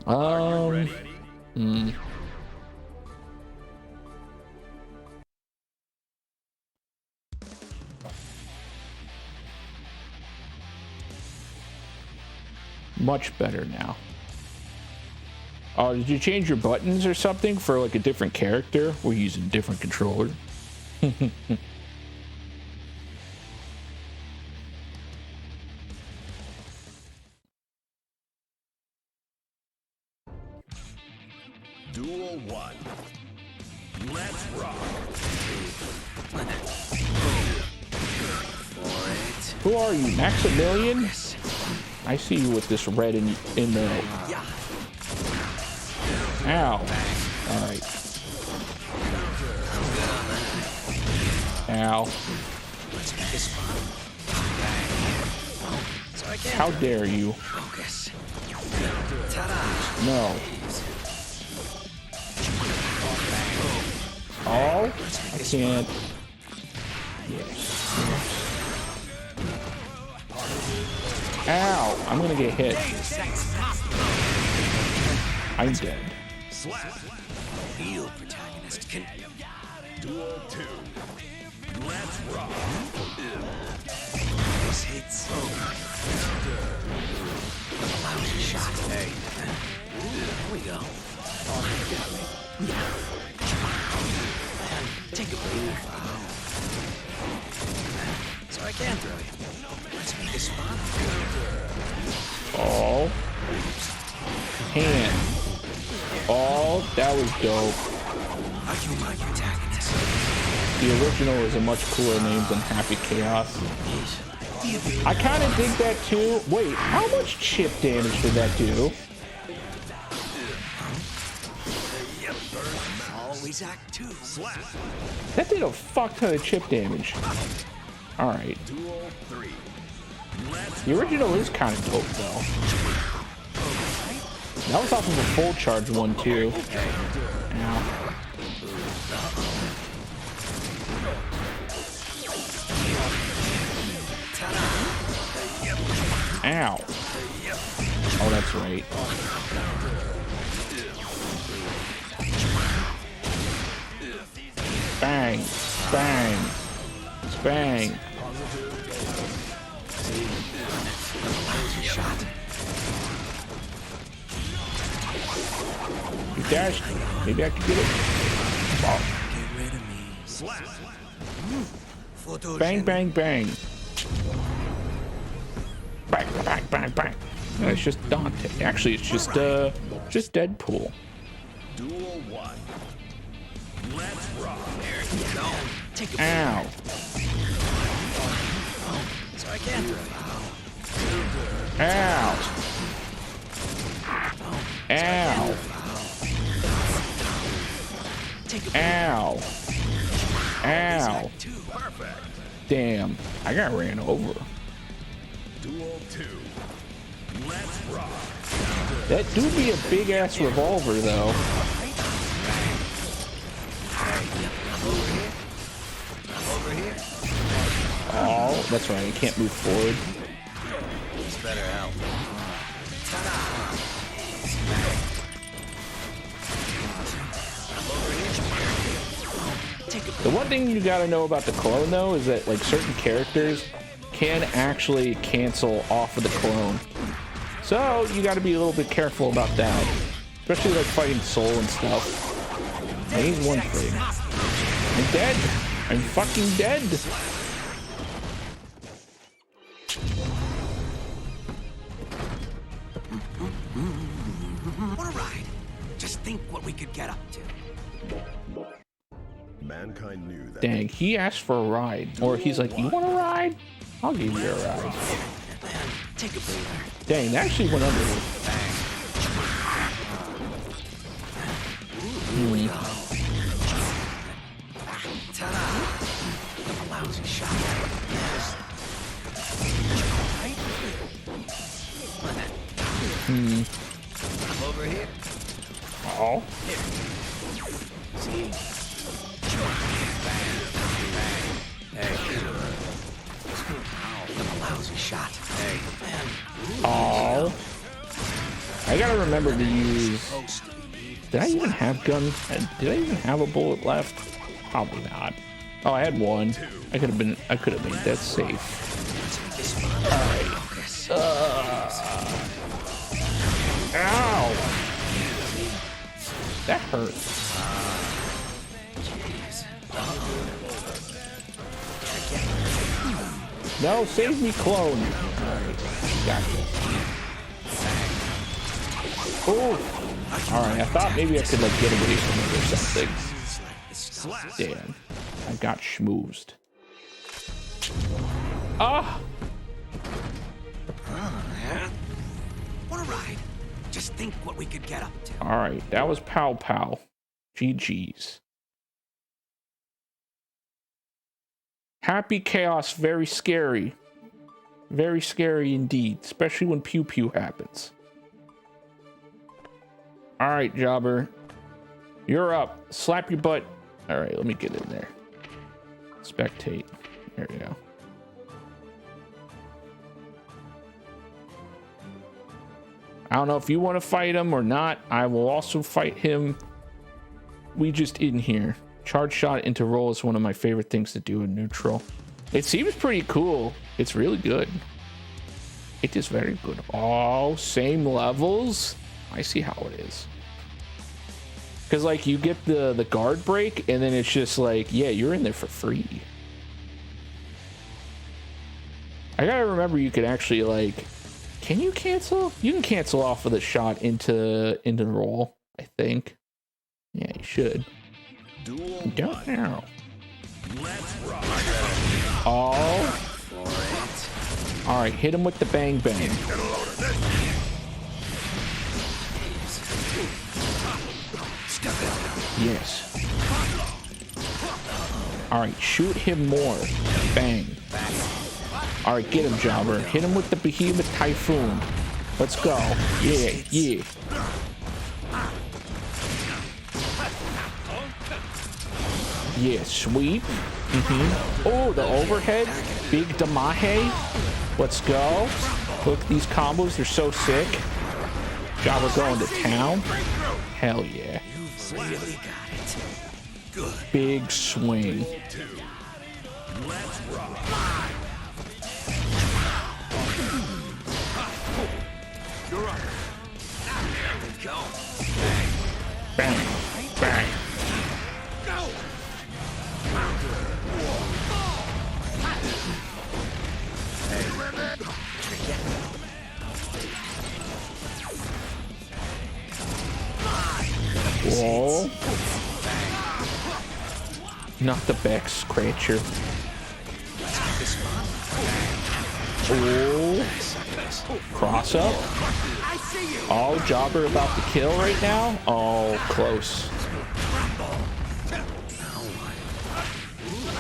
Ready? Much better now. Oh, did you change your buttons or something for like a different character? We're using a different controller. Duel 1. Let's rock. Who are you, Maximilian? I see you with this red in the. Ow. All right. Ow. How dare you? Focus. No. Oh, I can't. Yes. Ow, I'm gonna get hit. I'm dead. Real protagonist can. Duel 2. Let's rock. This hits. Lousy shot. Hey. There we go. Take a breather. So I can throw you. Let's make this fun. Oh. Hand. Oh, that was dope. Are you my protagonist? The original is a much cooler name than Happy Chaos. I kind of dig that too. Wait, how much chip damage did that do? Always act two. That did a fuck ton of chip damage. Alright. Duel 3. The original is kind of dope though. That was off of a full charge one too. Ow. Ow. Oh, that's right. Bang. Bang. Bang. You dashed. Maybe I could get it. Oh. Get rid of me. Slap. Bang, bang, bang. Bang, bang, bang, bang. No, it's just Dante. Actually, it's just Deadpool. Duel 1. Let's rock. There you go. Take a Ow. So I can't. Ow. Ow. Take a Ow. Ow. Perfect. Damn. I got ran over. Duel 2. Let's rock. That do be a big ass revolver though. Over here. Oh, that's right. I can't move forward. This better help. The one thing you gotta know about the clone though is that like certain characters can actually cancel off of the clone. So you gotta be a little bit careful about that. Especially like fighting Soul and stuff. I need one thing. I'm dead. I'm fucking dead. What a ride. Just think what we could get up to. Mankind knew that. Dang, he asked for a ride. Or he's like, you want a ride? I'll give you a ride. Take a breather. Dang, that actually went under. Ta-da. A lousy shot. I'm over here. Oh. See? Hey. A lousy shot. Hey. Oh. I gotta remember to use. Did I even have gun? Did I even have a bullet left? Probably not. Oh, I had one. I could have made that safe. Alright. Ow! That hurt. No, save me, clone. Alright. Got this. Oh! Alright, I thought maybe I could like get away from it or something. Slap. Damn. I got schmoozed. Ah! What a ride. Just think what we could get up to. Alright, that was Pow Pow. GG's. Happy Chaos, very scary. Very scary indeed, especially when Pew Pew happens. Alright, Jobber. You're up. Slap your butt. Alright, let me get in there. Spectate. There we go. I don't know if you want to fight him or not. I will also fight him. We just in here. Charge shot into roll is one of my favorite things to do in neutral. It seems pretty cool. It's really good. It is very good. Oh, same levels. I see how it is. Because like you get the guard break and then it's just like, yeah, you're in there for free. I gotta remember you could actually like, can you cancel? You can cancel off with a shot into the roll, I think. Yeah, you should. Duel Don't 1. know. Let's rock. Oh. All right, hit him with the bang bang. Yes. All right, shoot him more. Bang. All right, get him, Jobber. Hit him with the Behemoth Typhoon. Let's go. Yeah, yeah. Yeah, sweep. Oh, the overhead. Big Damahe. Let's go. Look, these combos, they're so sick. Jabba going to town. Hell yeah. You really got it. Good. Big swing. Let's rock. You're up. There we go. Bang. Bang. Whoa. Not the back scratcher. Oh. Cross up. Oh, Jobber about to kill right now. Oh, close.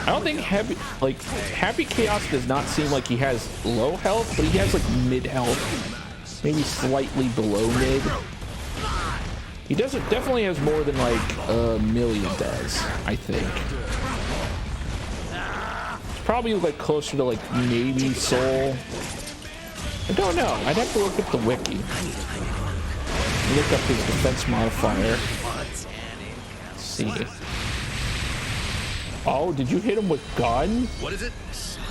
I don't think Happy Chaos does not seem like he has low health, but he has like mid health. Maybe slightly below mid. He definitely has more than like Million does, I think. It's probably like closer to like maybe Soul. I don't know. I'd have to look up the wiki. Look up his defense modifier. Let's see. Oh, did you hit him with gun? What is it?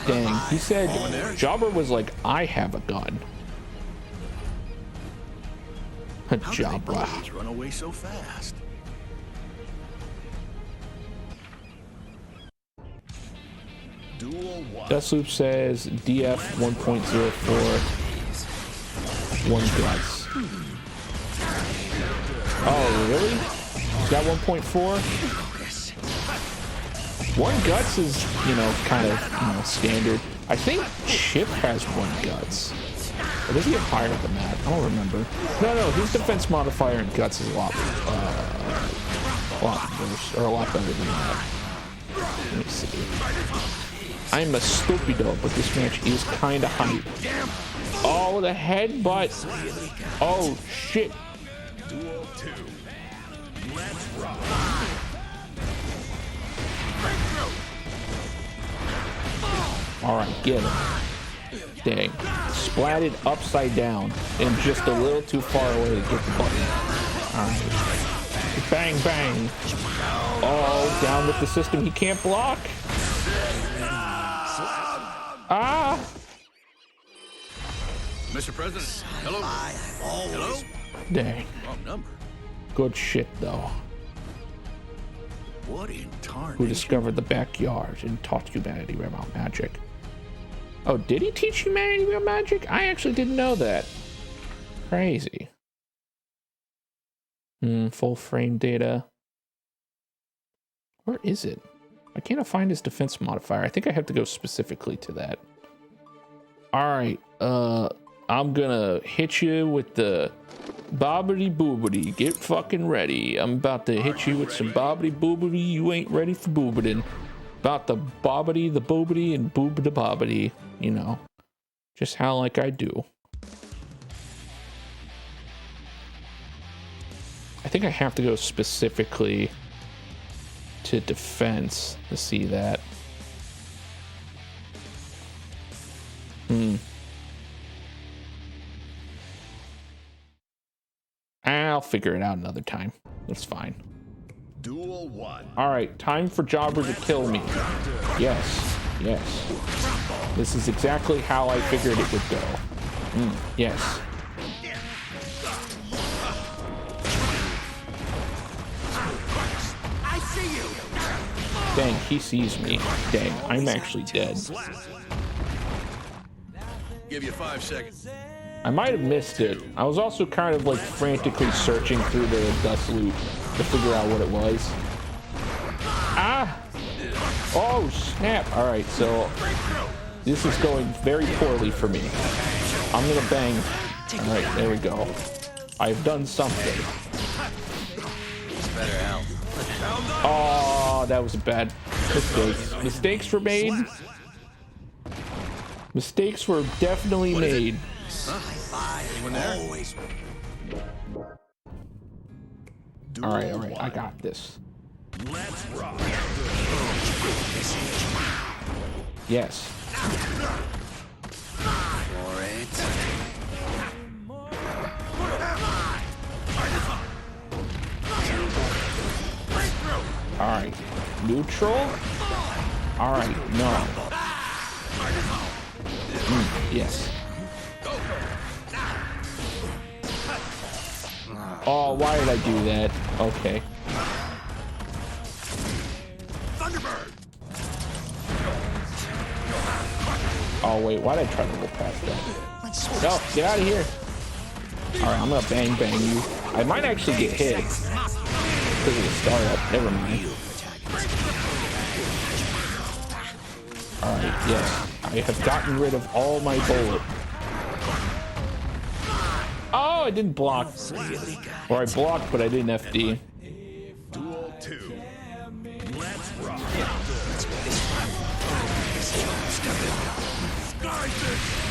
Dang, he said Jobber was like, I have a gun. Jobber. Run away so fast. Duel 1. Deathloop says DF 1.04. 1 guts. Oh, really? Is that 1.4? 1 guts is, kind of, standard. I think Chip has 1 guts. Or does he have higher than that? I don't remember. No, his defense modifier in guts is a lot worse, or a lot better than that. Let me see. I'm a stupido, but this match is kind of hype. Oh, the headbutt. Oh, shit. Duel 2. Let's rock. All right, get him. Dang. Splatted upside down and just a little too far away to get the button. All right. Bang, bang. Oh, down with the system. He can't block. Ah. Mr. President. Hello. Hello. Dang. Wrong number. Good shit, though. What in Who tarnation? discovered the backyard and taught humanity about magic. Oh, did he teach humanity about magic? I actually didn't know that. Crazy. Full frame data. Where is it? I can't find his defense modifier. I think I have to go specifically to that. Alright, I'm gonna hit you with the bobbity boobity. Get fucking ready. I'm about to hit you with some bobbity boobity. You ain't ready for boobiting. About the bobbity, the boobity, and boob the bobbity. Just how like I do. I think I have to go specifically to defense to see that. I'll figure it out another time. That's fine. Duel 1. All right, time for Jobber to kill me. Yes, yes. This is exactly how I figured it would go. Yes. I see you. Dang, he sees me. Dang, I'm actually dead. Give you 5 seconds. I might have missed it. I was also kind of like frantically searching through the dust loop to figure out what it was. Ah! Oh, snap. All right, so this is going very poorly for me. I'm gonna bang. All right, there we go. I've done something. Better help. Oh, that was a bad mistake. Mistakes were made. Mistakes were definitely made. Always. All right, I got this. Let's rock. Yes. For it. Alright. Neutral? Alright, no. Yes. Oh, why did I do that? Okay. Thunderbird. Oh, wait, why did I try to go past that? No, get out of here. Alright, I'm gonna bang bang you. I might actually get hit because of the startup. Never mind. Alright, yes. I have gotten rid of all my bullet. Oh, I didn't block. Or I blocked, but I didn't FD. Duel 2. Let's rock.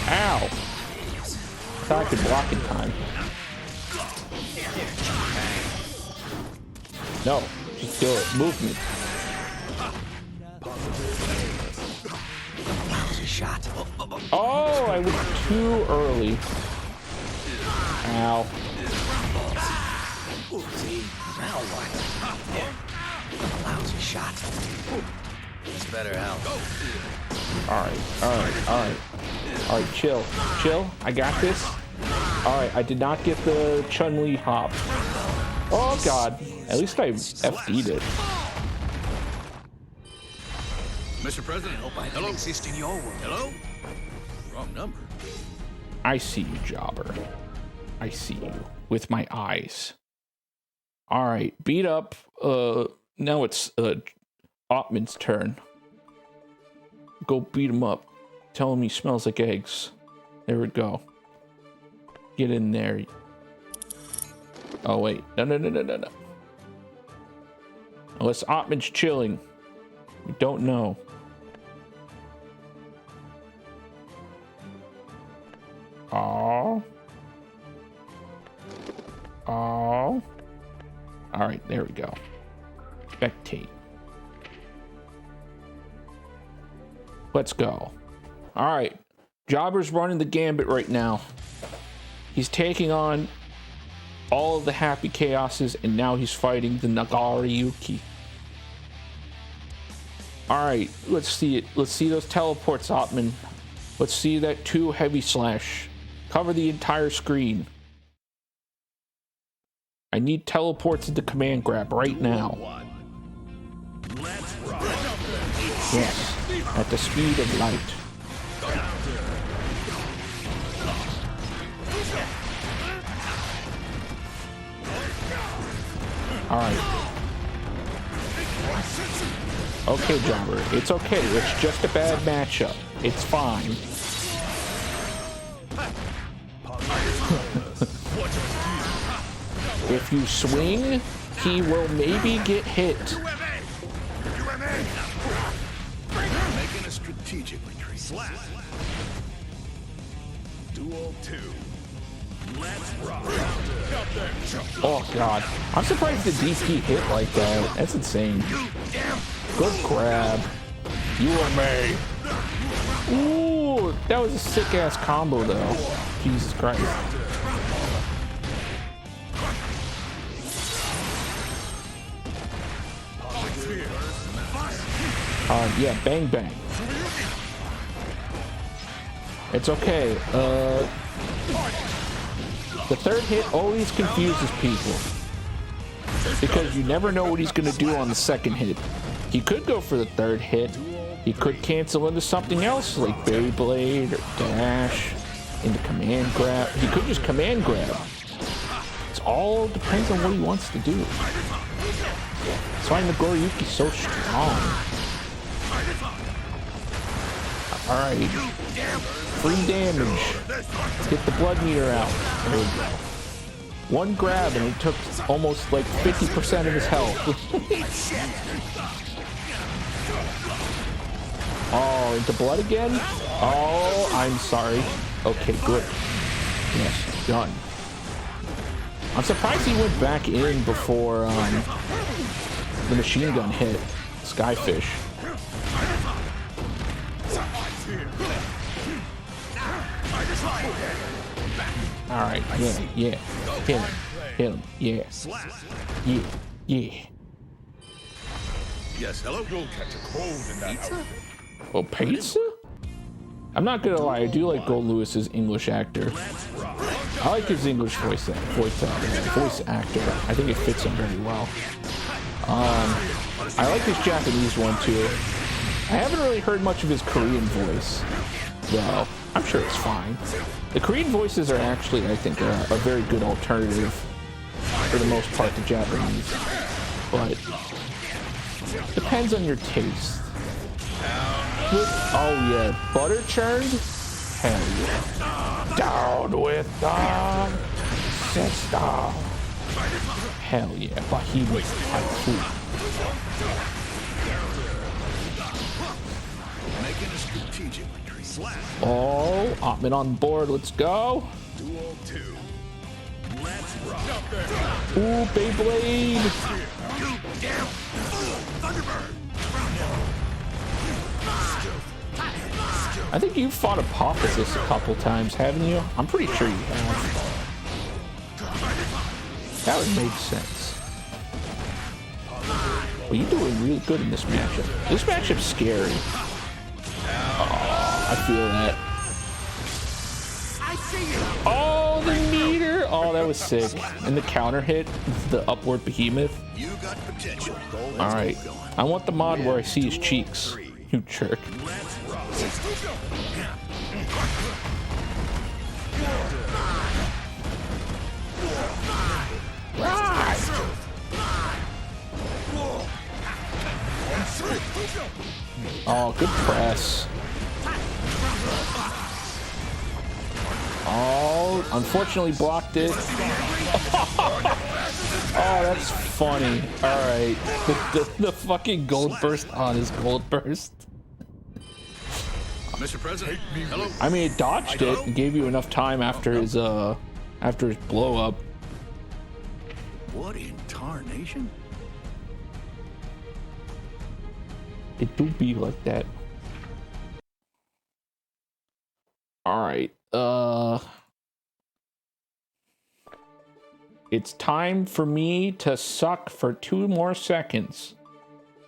Ow! I thought I could block in time. No, just do it. Movement. Lousy shot. Oh, I was too early. Ow. See, now what? Lousy shot. It's better help. Alright, alright, alright. Alright, chill. Chill. I got this. Alright, I did not get the Chun-Li hop. Oh god. At least I FD'd it. Mr. President, Hope I don't exist in your world. hello? Wrong number. I see you, Jobber. I see you with my eyes. Alright, beat up. Now it's Ottman's turn. Go beat him up. Tell him he smells like eggs. There we go. Get in there. Oh wait. No. Unless Ottman's chilling. We don't know. Oh. Oh. Alright, there we go. Spectate. Let's go. Alright. Jobber's running the gambit right now. He's taking on all of the Happy Chaoses, and now he's fighting the Nagariyuki. Alright, let's see it. Let's see those teleports, Ottman. Let's see that 2 heavy slash. Cover the entire screen. I need teleports into command grab right now. Let's rock. Yes, at the speed of light. Alright. Okay, Jobber, it's okay. It's just a bad matchup. It's fine. If you swing, he will maybe get hit. Making a strategic retreat. Slap. Duel 2. Let's rock. Oh god. I'm surprised the DP hit like that. That's insane. Good grab. You and me. Ooh, that was a sick ass combo though. Jesus Christ. Yeah, bang bang. It's okay. The third hit always confuses people because you never know what he's gonna do on the second hit. He could go for the third hit. He could cancel into something else like Beyblade or Dash into command grab. He could just command grab. It all depends on what he wants to do. That's why Nagariyuki's so strong. Alright. Free damage. Get the blood meter out. There we go. One grab and it took almost like 50% of his health. Oh, into blood again? Oh, I'm sorry. Okay, good. Yes, done. I'm surprised he went back in before the machine gun hit Skyfish. Alright, yeah. Hit him, yeah. Yeah. Yes, hello? You'll catch a cold in that outfit. Oh, pizza? I'm not gonna lie, I do like Gold Lewis's English actor. I like his English voice actor. I think it fits him very well. I like his Japanese one too. I haven't really heard much of his Korean voice, though. I'm sure it's fine. The Korean voices are actually, I think, a very good alternative for the most part to Japanese, but depends on your taste. Oh yeah, butter churned? Hell yeah. Down with the system. Hell yeah, behemoth typhoon. Making a strategic retreat. Slap. Oh, Ottman on board, let's go. Duel 2. Let's rock. Ooh, Beyblade. I think you've fought Apotheosis a couple times, haven't you? I'm pretty sure you have. That would make sense. Well, you're doing really good in this matchup. This matchup's scary. Oh, I feel that. Oh, the meter! Oh, that was sick. And the counter hit, the upward behemoth. You got potential. All right, I want the mod where I see his cheeks. You jerk. Let's rock. Oh, good press. Oh, unfortunately blocked it. Oh, that's funny. All right, the fucking gold burst on his gold burst. Mr. President, hello. I mean, it dodged it and gave you enough time after his blow up. What in tarnation? It do be like that. All right. It's time for me to suck for 2 more seconds.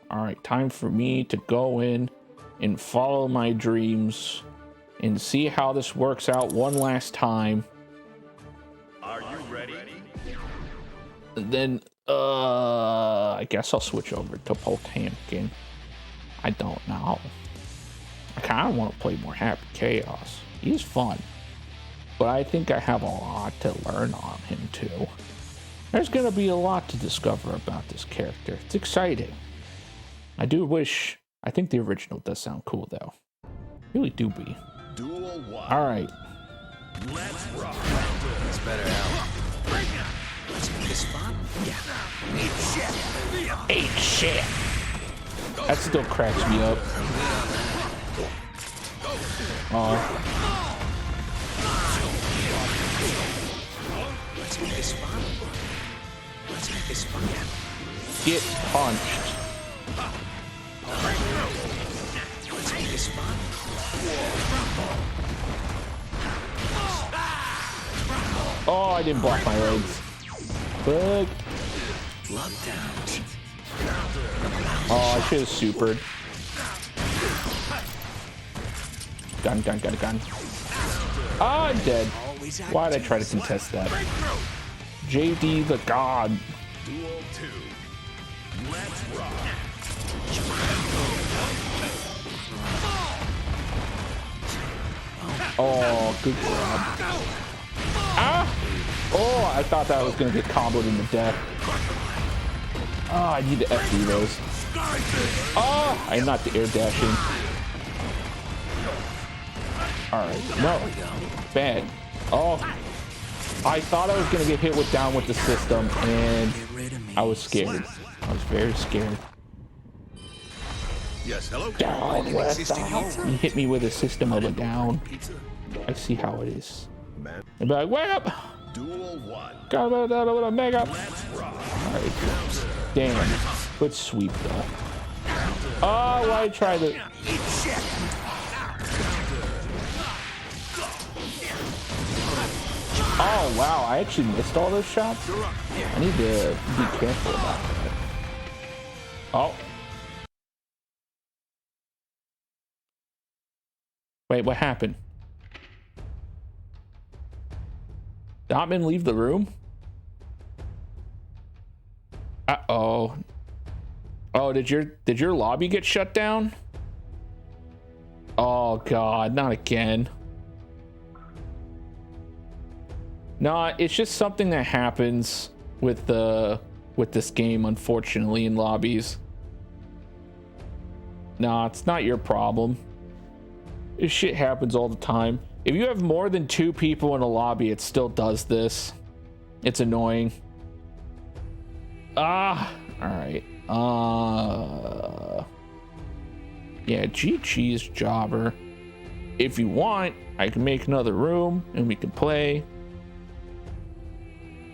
All right, time for me to go in and follow my dreams and see how this works out one last time. Are you ready? And then, I guess I'll switch over to Potemkin. I don't know. I kind of want to play more Happy Chaos. He's fun. But I think I have a lot to learn on him, too. There's going to be a lot to discover about this character. It's exciting. I do wish... I think the original does sound cool, though. Really do be. Duel 1. All right. Let's rock. It's better out. Let's make this fun. Yeah. Eat shit. That still cracks me up. Oh. Let's make this fun. Let's make this fun. Get punched. Let's make this fun. Oh, I didn't block my legs. Fuck. Lockdown. Oh, I should have supered. Gun. Ah, I'm dead. Why'd I try to contest that? JD the God. Duel 2. Let's rock. Oh, good grab. Ah! Oh, I thought that was going to get comboed into death. Oh, I need to FD those. Oh, I'm not the air dashing. Alright, no. Bad. Oh. I thought I was going to get hit with down with the system, and I was scared. I was very scared. Yes, hello. Down with the... You hit me with a system of a down. I see how it is. And be like, wake up! Duel 1. Got a mega. Let's rock. Alright. Damn. Good sweep though. Oh, why try to... Oh wow, I actually missed all those shots. I need to be careful about that. Oh. Wait, what happened? Did Ottman leave the room? Uh-oh. Oh, did your lobby get shut down? Oh god, not again. No, it's just something that happens with this game, unfortunately, in lobbies. Nah, it's not your problem. This shit happens all the time. If you have more than 2 people in a lobby, it still does this. It's annoying. All right. Yeah, GG's Jobber. If you want, I can make another room and we can play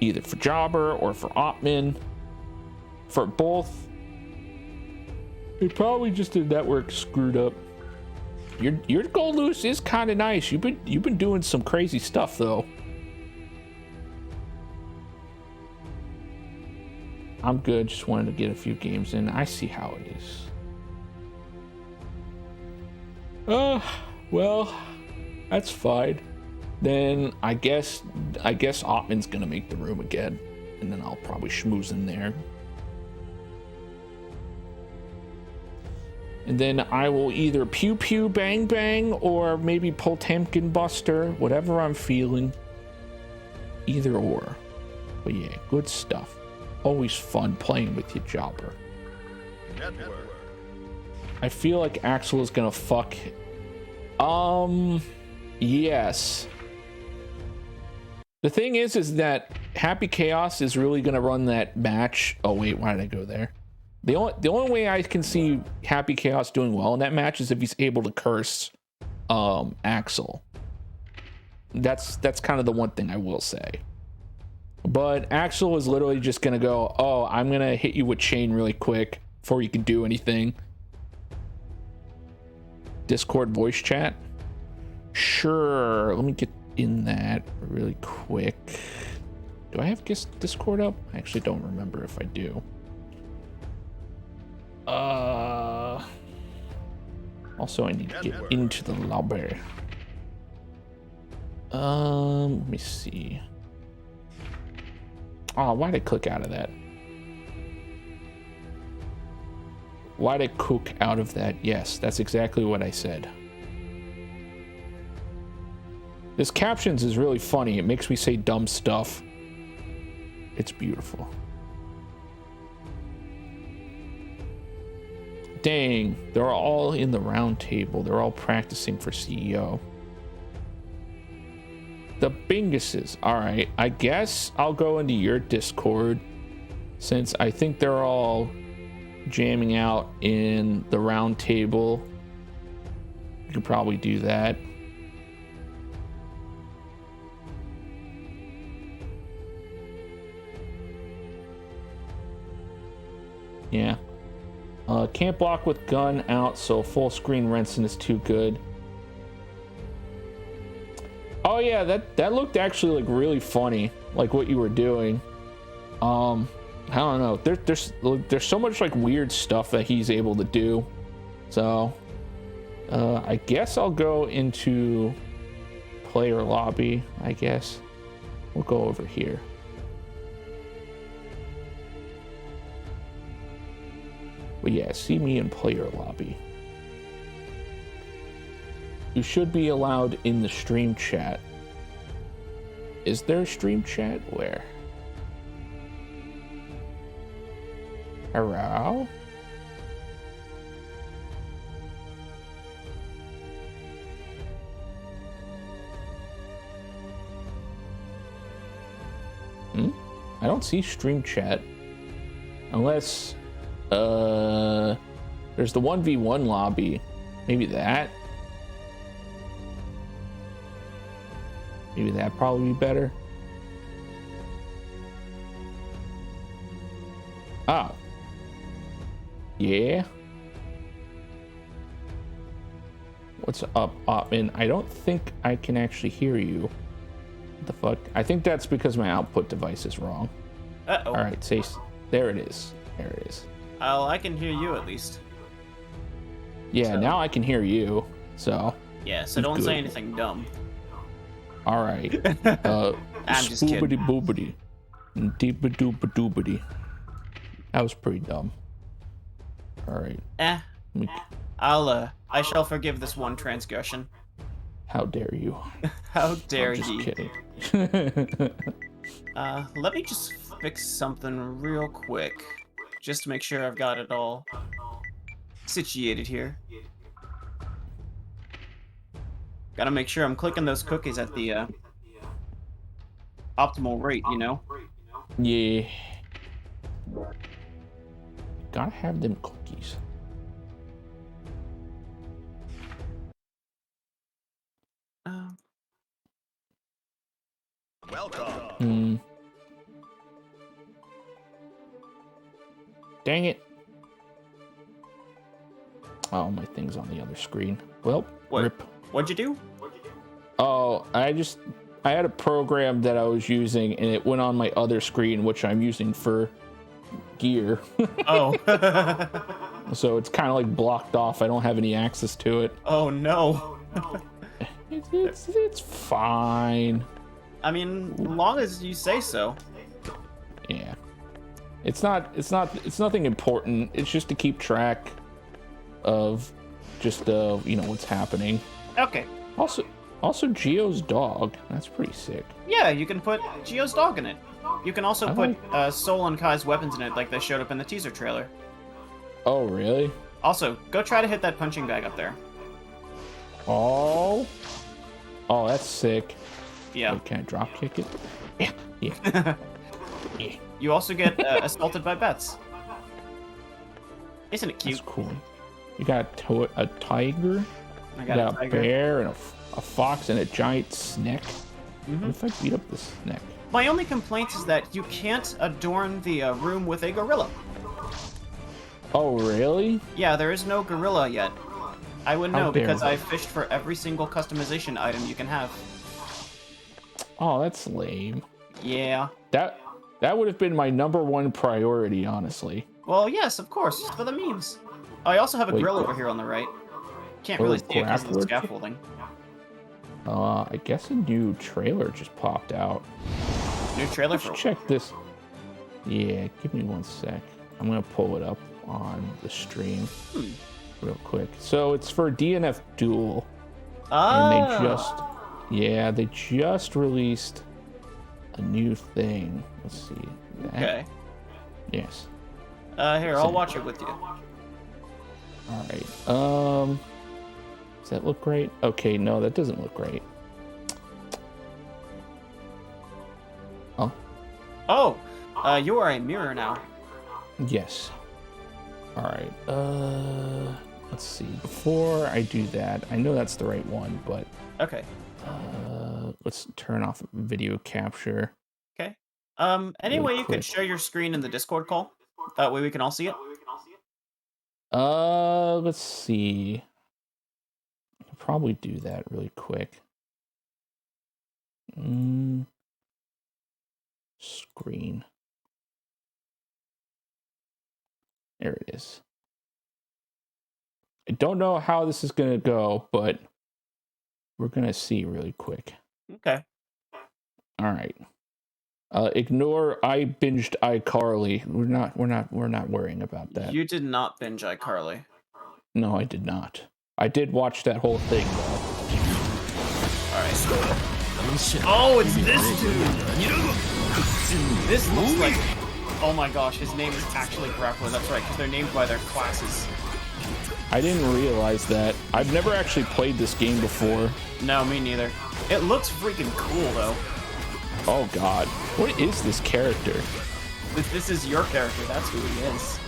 either for Jobber or for Ottman. For both, it probably just the network screwed up. Your goal loose is kind of nice. You've been doing some crazy stuff though. I'm good. Just wanted to get a few games in. I see how it is. Well, that's fine. Then I guess Ottman's gonna make the room again, and then I'll probably schmooze in there. And then I will either pew pew bang bang or maybe Potemkin Buster, whatever I'm feeling. Either or. But yeah, good stuff. Always fun playing with you, Jobber. Network. I feel like Axel is gonna fuck. Yes. The thing is that Happy Chaos is really gonna run that match. Oh wait, why did I go there? The only way I can see Happy Chaos doing well in that match is if he's able to curse Axel. That's kind of the one thing I will say. But Axel is literally just gonna go, oh, I'm gonna hit you with chain really quick before you can do anything. Discord voice chat? Sure, let me get in that really quick. Do I have Discord up? I actually don't remember if I do. Also I need to get into the lobby. Let me see. Oh, why'd I click out of that? Why'd I cook out of that? Yes, that's exactly what I said. This captions is really funny. It makes me say dumb stuff. It's beautiful. Dang, they're all in the round table. They're all practicing for CEO. The Binguses. All right, I guess I'll go into your Discord since I think they're all jamming out in the round table. You could probably do that. Yeah. Can't block with gun out, so full screen Renson is too good. Oh yeah, that looked actually like really funny, like what you were doing. I don't know. There's so much like weird stuff that he's able to do. So I guess I'll go into player lobby. I guess we'll go over here. But yeah, see me in player lobby. You should be allowed in the stream chat. Is there a stream chat? Where? Hello? I don't see stream chat. Unless there's the 1v1 lobby. Maybe that. Maybe that'd probably be better. Oh. Yeah. What's up, Ottman? I don't think I can actually hear you. What the fuck? I think that's because my output device is wrong. Uh-oh. All right, say there it is. There it is. Oh, I can hear you at least. Yeah, So- now I can hear you. So Yeah, so don't say anything dumb. All right. I'm just kidding. Spoobity boobity. Deepa doopa doobity. That was pretty dumb. All right. I shall forgive this one transgression. How dare you? How dare I'm just ye? kidding. Let me just fix something real quick, just to make sure I've got it all situated here. Gotta make sure I'm clicking those cookies at the optimal rate, you know? Yeah. Gotta have them cookies. Welcome. Dang it. Oh, my thing's on the other screen. Well, What? rip. What'd you do? Oh, I had a program that I was using and it went on my other screen, which I'm using for gear. Oh. So it's kind of like blocked off. I don't have any access to it. Oh no. It's fine. I mean, long as you say so. Yeah. It's nothing important. It's just to keep track of just what's happening. Okay. Also Geo's dog. That's pretty sick. Yeah, you can put Geo's dog in it. You can also put Soul and Kai's weapons in it like they showed up in the teaser trailer. Oh, really? Also, go try to hit that punching bag up there. Oh, that's sick. Yeah. Wait, can I drop kick it? Yeah. Yeah. You also get assaulted by bats. Isn't it cute? That's cool. You got a tiger. I You got got a a tiger. bear and a fox and a giant snake. Mhm. What if I beat up the snake? My only complaint is that you can't adorn the room with a gorilla. Oh, really? Yeah, there is no gorilla yet. I would How know dare because you. I fished for every single customization item you can have. Oh, that's lame. Yeah. That would have been my #1 priority, honestly. Well, yes, of course, for the memes. I also have a Wait. grill over here on the right. Can't Oh, really see it because of the grappler? scaffolding. I guess a new trailer just popped out. New trailer Let's for check this. Yeah, give me 1 sec. I'm gonna pull it up on the stream real quick. So it's for DNF Duel, and they just released a new thing. Let's see. That? Okay. Yes. Here, I'll watch it with you. All right. Does that look great? Okay, no, that doesn't look great. Oh. Oh, you are a mirror now. Yes. All right. Let's see. Before I do that, I know that's the right one, but Okay. let's turn off video capture. Okay. Anyway, you quick. could share your screen in the Discord call. That way we can all see it. Let's see. I could probably do that really quick. Screen. There it is. I don't know how this is gonna go, but we're gonna see really quick. Okay. All right. Ignore I binged iCarly. We're not worrying about that. You did not binge iCarly. No, I did not. I did watch that whole thing though. Alright. Oh, it's this dude! This looks like... Oh my gosh, his name is actually Grappler. That's right, because they're named by their classes. I didn't realize that. I've never actually played this game before. No, me neither. It looks freaking cool, though. Oh god. What is this character? This is your character. That's who he is.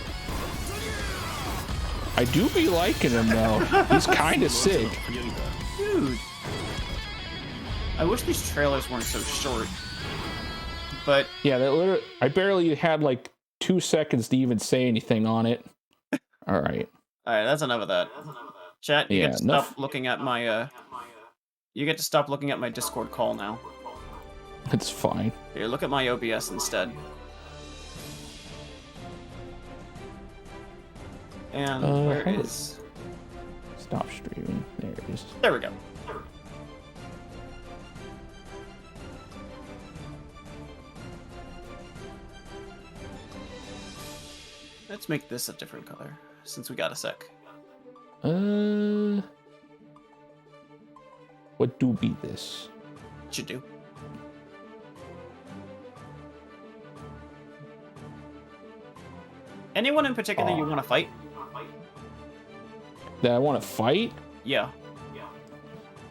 I do be liking him though. He's kind of sick. Dude. I wish these trailers weren't so short. But Yeah, I barely had like 2 seconds to even say anything on it. All right. alright, that's enough of that. Chat, you Yeah, get to enough. stop looking at my you get to stop looking at my Discord call now. It's fine. Here, look at my OBS instead. And where hold on. is... Stop streaming. There it is. There we go. Let's make this a different color, since we got a sec. What do be this? Should do. Anyone in particular you want to fight? That I want to fight? Yeah.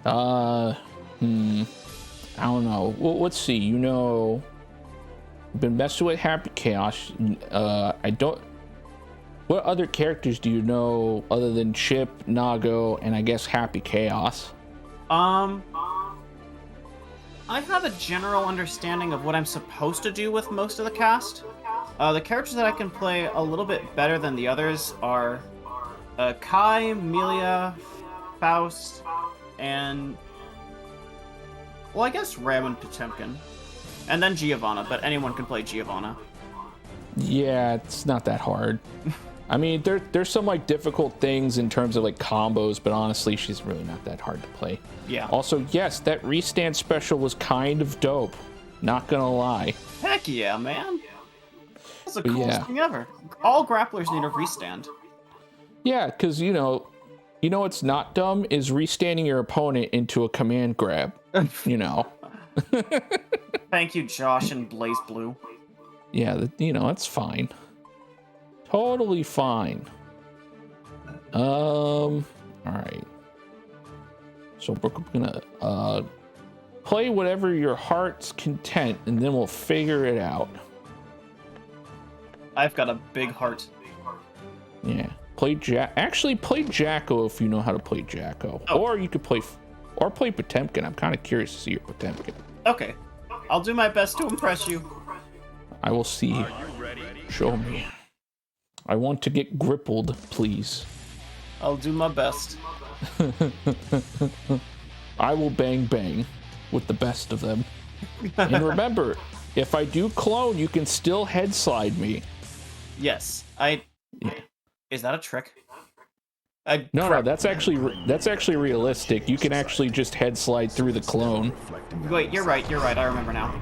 I don't know. Well, let's see. You know, been messing with Happy Chaos. I don't. What other characters do you know other than Chip, Nago, and I guess Happy Chaos? I have a general understanding of what I'm supposed to do with most of the cast. The characters that I can play a little bit better than the others are Kai, Melia, Faust, and... well, I guess Ram and Potemkin. And then Giovanna, but anyone can play Giovanna. Yeah, it's not that hard. I mean, there's some like difficult things in terms of like combos, but honestly, she's really not that hard to play. Yeah. Also, yes, that restand special was kind of dope. Not gonna lie. Heck yeah, man. That's the But coolest yeah. thing ever. All grapplers need a restand. Yeah, because you know what's not dumb is restanding your opponent into a command grab. You know. Thank you, Josh and Blaze Blue. Yeah, that's fine. Totally fine. All right. So we're gonna play whatever your heart's content, and then we'll figure it out. I've got a big heart. Yeah. Play Jacko if you know how to play Jacko. Oh. Or you could play Potemkin. I'm kind of curious to see your Potemkin. Okay. I'll do my best to impress you. I will see. Show me. I want to get grippled, please. I'll do my best. I will bang bang with the best of them. And remember, if I do clone, you can still head slide me. Yes. Yeah. Is that a trick? No, that's actually realistic. You can actually just head slide through the clone. Wait, you're right. I remember now.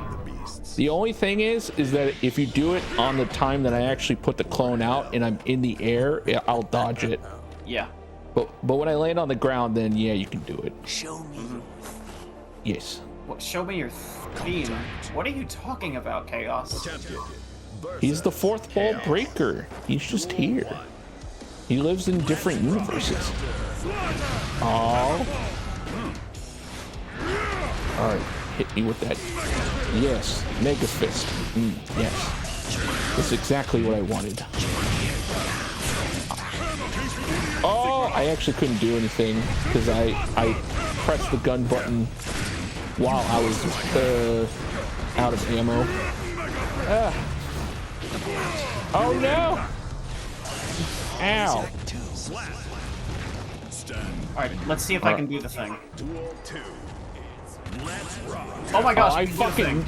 The only thing is that if you do it on the time that I actually put the clone out and I'm in the air, I'll dodge it. Yeah. But when I land on the ground, then yeah, you can do it. Show me. Yes. What, show me your theme. What are you talking about, Chaos? He's the fourth ball breaker. He's just here. He lives in different universes. Oh. All right, hit me with that. Yes, Mega Fist. Yes, that's exactly what I wanted. Oh, I actually couldn't do anything because I pressed the gun button while I was out of ammo. Oh no! Ow! Alright, let's see if I can do the thing. Oh my gosh! I fucking...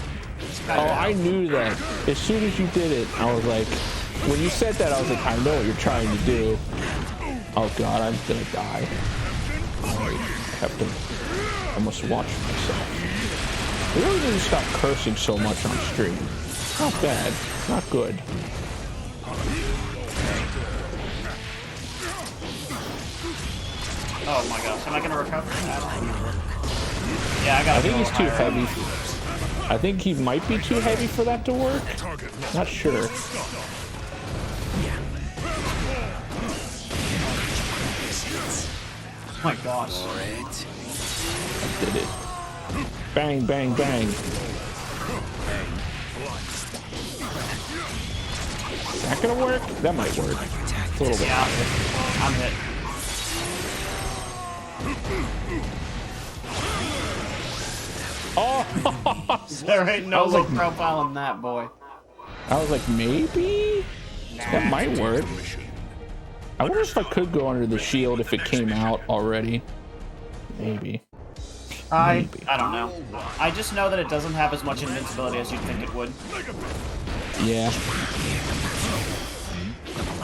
Oh, I knew that. As soon as you did it, I was like... When you said that, I was like, I know what you're trying to do. Oh god, I'm gonna die. I must watch myself. We really need to stop cursing so much on stream. It's not bad. It's not good. Oh my gosh, am I gonna recover? Yeah, I got. I think he's too heavy. I think he might be too heavy for that to work. Not sure. Oh my gosh. I did it. Bang, bang, bang. Is that gonna work? That might work. It's a little bit. Yeah, I'm hit. Oh! There ain't no I was low like- profile in that, boy. I was like, maybe? That might work. I wonder if I could go under the shield if it came out already. Maybe. I don't know. I just know that it doesn't have as much invincibility as you'd think it would. Yeah.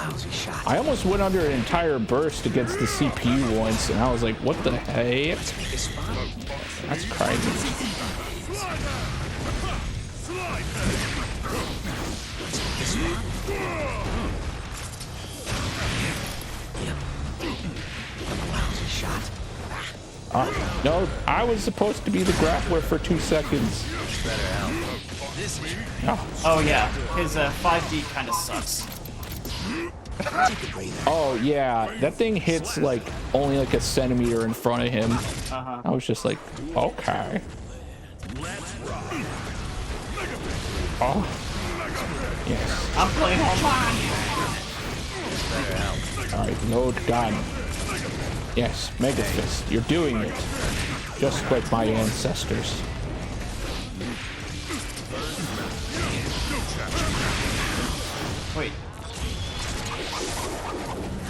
lousy shot. I almost went under an entire burst against the CPU once, and I was like, what the heck? Let's make this fun. That's crazy. This one. Lousy shot. No, I was supposed to be the grappler for 2 seconds. Better help. This is No. Oh yeah, his 5D kind of sucks. take a breather. Oh yeah, that thing hits like only like a centimeter in front of him. Uh-huh. I was just like, okay. Oh. Yes. I'm playing online. Better help. Alright, load gun. Yes, Mega Fist, you're doing it. Just like my ancestors. Wait.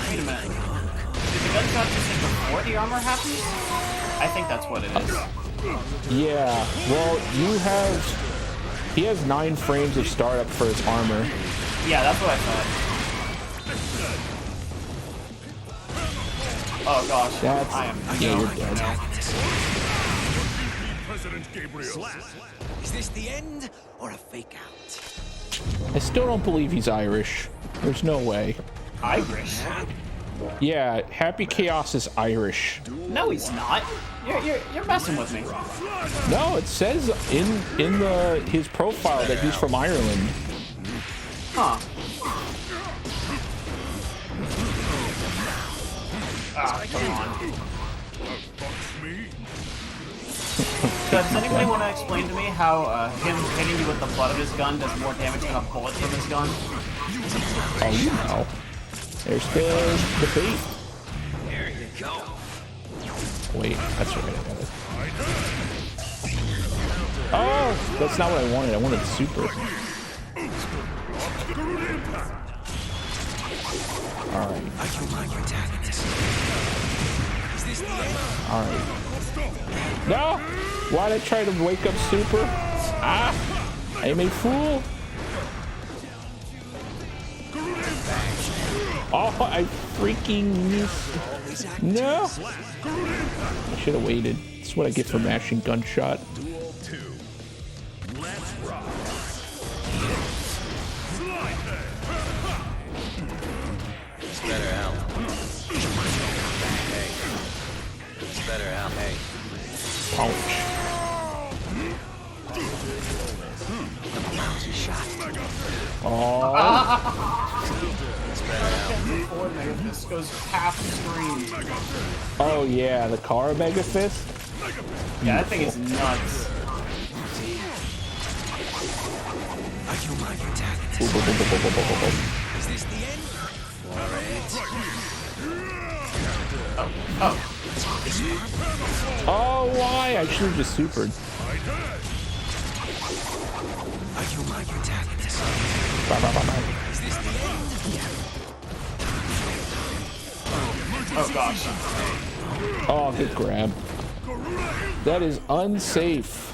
Wait a minute. Did the gunshot just hit before the armor happens? I think that's what it is. Yeah, well, he has 9 frames of startup for his armor. Yeah, that's what I thought. Oh gosh, That's, I am. yeah, you're dead. President Gabriel. Is this the end or a fake out? I still don't believe he's Irish. There's no way. Irish? Yeah, Happy Chaos is Irish. No, he's not. You're messing with me. No, it says in his profile that he's from Ireland. Huh. Ah, come on. Does anybody want to explain to me how him hitting you with the butt of his gun does more damage than a bullet from his gun? Oh, you know. There's the bait. There you go. Wait, that's right. I got it. Oh, that's not what I wanted. I wanted super. All right. Are you my protagonist? Is this the end? All right. No! Why'd I try to wake up super? Ah! I'm a fool! Oh, I freaking missed. No! I should have waited. That's what I get for mashing gunshot. Duel 2. Let's rock. It's better help. Hey. It's better help. Hey. Ouch. Lousy shot. Oh. It's better help. Forward Mega Fist goes half screen. Oh yeah, the car Mega Fist? Yeah, that thing is nuts. Are you my protagonist? Is this the end? Oh, Oh, why? I should have just supered. Are you my protagonist? Bye, bye, bye, bye. Is this the end? oh gosh. Oh, good grab. That is unsafe.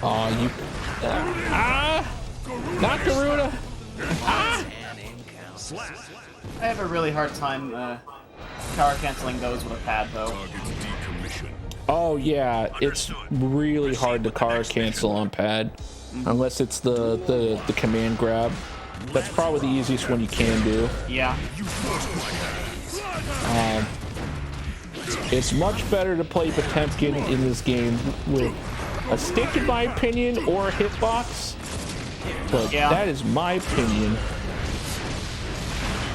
Oh, you. Not Garuda! I have a really hard time power canceling those with a pad though. Targets decommissioned. Oh, yeah, it's really hard to car cancel on pad. Unless it's the command grab. That's probably the easiest one you can do. Yeah. It's much better to play Potemkin in this game with a stick, in my opinion, or a hitbox. But Yeah. that is my opinion.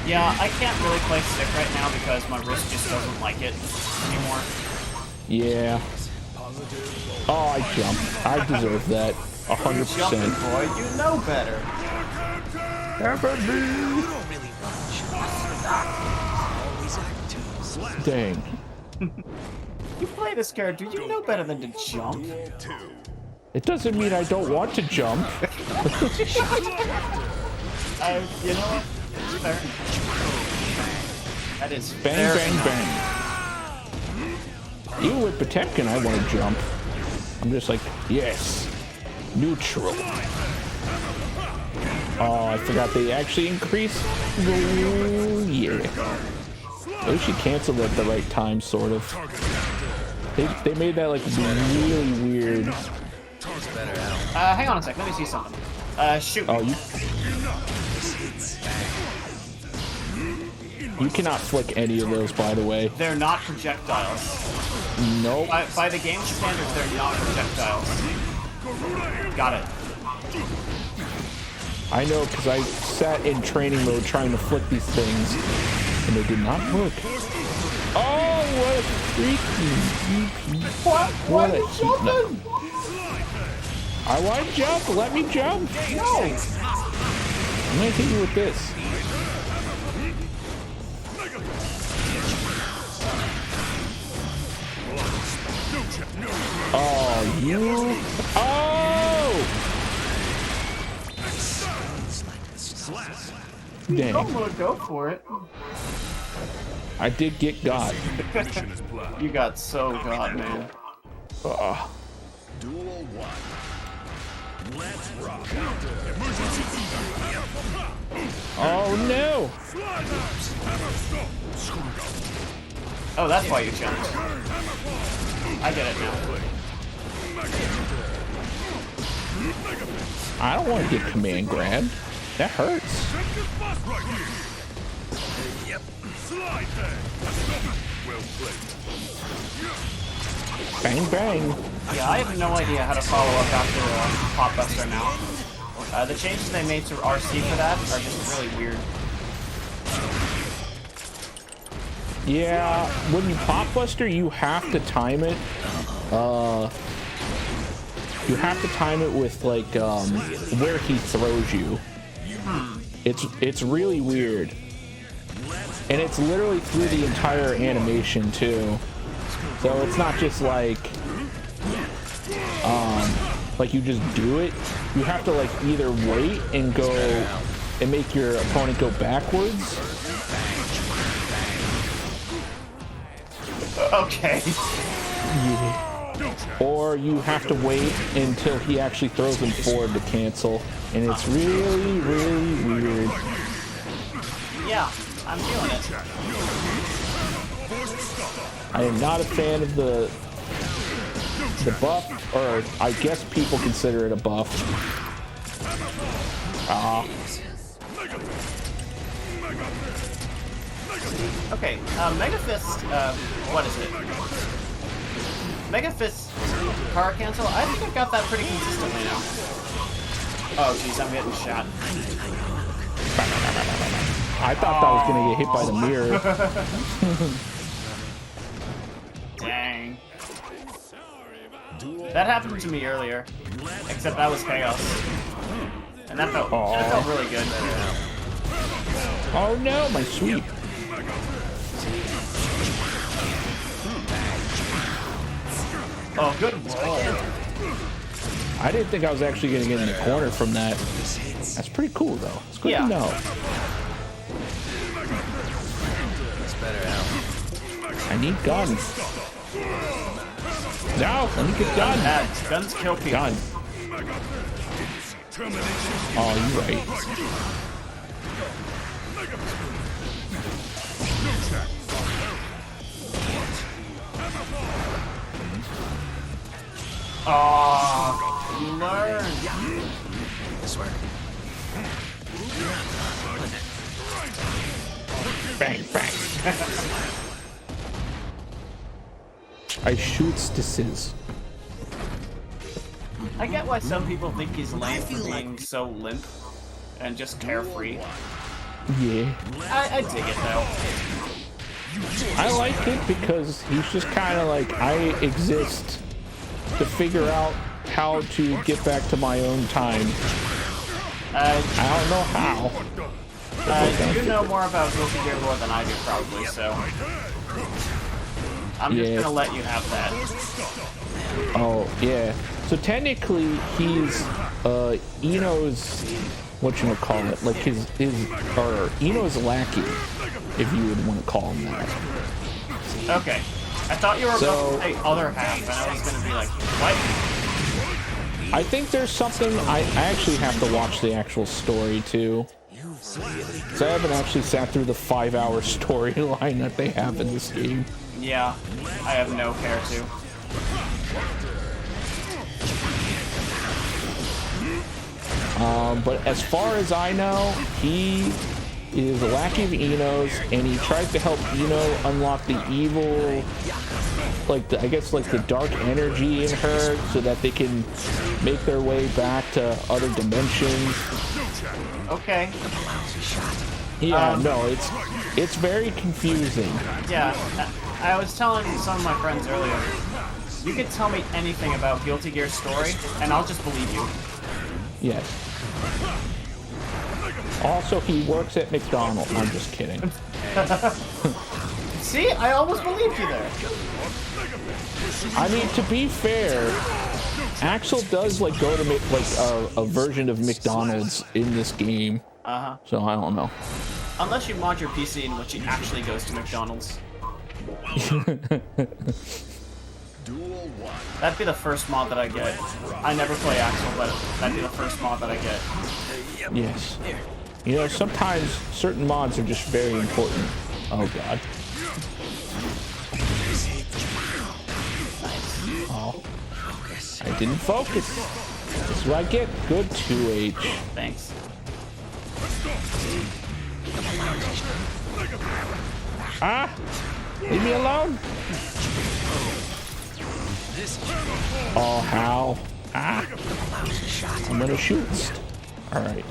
Yeah, I can't really play stick right now because my wrist just doesn't like it anymore. Yeah. Oh, I jumped. I deserve that. Jumping 100%. boy, you know better. Dang. You play this character, you know better than to jump. It doesn't mean I don't want to jump. You know what? Fair. That is Bang, fair bang, enough. bang. Even with Potemkin, I want to jump. I'm just like, yes. Neutral. Oh, I forgot they actually increased. Oh, yeah. They should cancel at the right time, sort of. They made that like really weird. Better out. Hang on a sec. Let me see something. Shoot. Oh, you cannot flick any of those, by the way. They're not projectiles. Nope. By the game standards, they're not projectiles. Got it. I know, because I sat in training mode trying to flick these things, and they did not work. Oh, what a freaking DP. What a heat. I want to jump. Let me jump. No. I'm going to hit you with this. Oh, you. Oh! Dang. I'm gonna go for it. I did get got. You got so got, man. Duel 1. Let's rock. Oh no! Oh, that's why you jumped. I get it now. I don't want to get command grabbed. That hurts. Yep. Slide there. Well played. Bang bang. Yeah, I have no idea how to follow up after Popbuster now. The changes they made to RC for that are just really weird. Yeah, when you pop Buster, you have to time it. You have to time it with like where he throws you. It's really weird, and it's literally through the entire animation too. So it's not just like you just do it. You have to like either wait and go and make your opponent go backwards. Okay. Yeah. Or you have to wait until he actually throws them forward to cancel, and it's really, really weird. Yeah, I'm feeling it. I am not a fan of the buff, or I guess people consider it a buff. Okay, Mega Fist, what is it? Mega Fist power cancel? I think I've got that pretty consistently now. Oh jeez, I'm getting shot. I thought that was gonna get hit by the mirror. Dang. That happened to me earlier, except that was Chaos. And that felt really good. Oh no, my sweep. Oh, good roll. I didn't think I was actually gonna get in the corner from that. That's pretty cool though. It's good to know. It's better out. I need guns. No, let me get gun. Guns kill people. Gun. Oh, you're right. Oh, you learn. This work. Bang, bang. I shoots this. I get why some people think he's lame for being so limp and just carefree. Yeah. I dig it though. I like it because he's just kind of like, I exist to figure out how to get back to my own time. I don't know how. You know more about Guilty Gear lore than I do probably, so I'm just gonna let you have that. Oh, yeah. So technically, he's Ino's, whatchamacallit, like his or Ino's lackey, if you would want to call him that. Okay. I thought you were about to say other half, and I was gonna be like, what? I think there's something. I actually have to watch the actual story too. So I haven't actually sat through the 5-hour storyline that they have in this game. Yeah, I have no care to. But as far as I know, he is a lackey of Ino's, and he tries to help Ino unlock the evil, like I guess like the dark energy in her, so that they can make their way back to other dimensions. Okay. Yeah, no, it's very confusing. Yeah, I was telling some of my friends earlier, you could tell me anything about Guilty Gear's story, and I'll just believe you. Yes. Also, he works at McDonald's. I'm just kidding. See, I almost believed you there. I mean, to be fair, Axel does like go to make like a version of McDonald's in this game. Uh-huh. So I don't know. Unless you mod your PC in which he actually goes to McDonald's. Duel 1. That'd be the first mod that I get. I never play Axel, but that'd be the first mod that I get. Yes. You know, sometimes certain mods are just very important. Oh god. Oh. I didn't focus. This is what I get. Good 2H. Thanks. Ah! Leave me alone! Oh, how? Ah! I'm gonna shoot. Alright.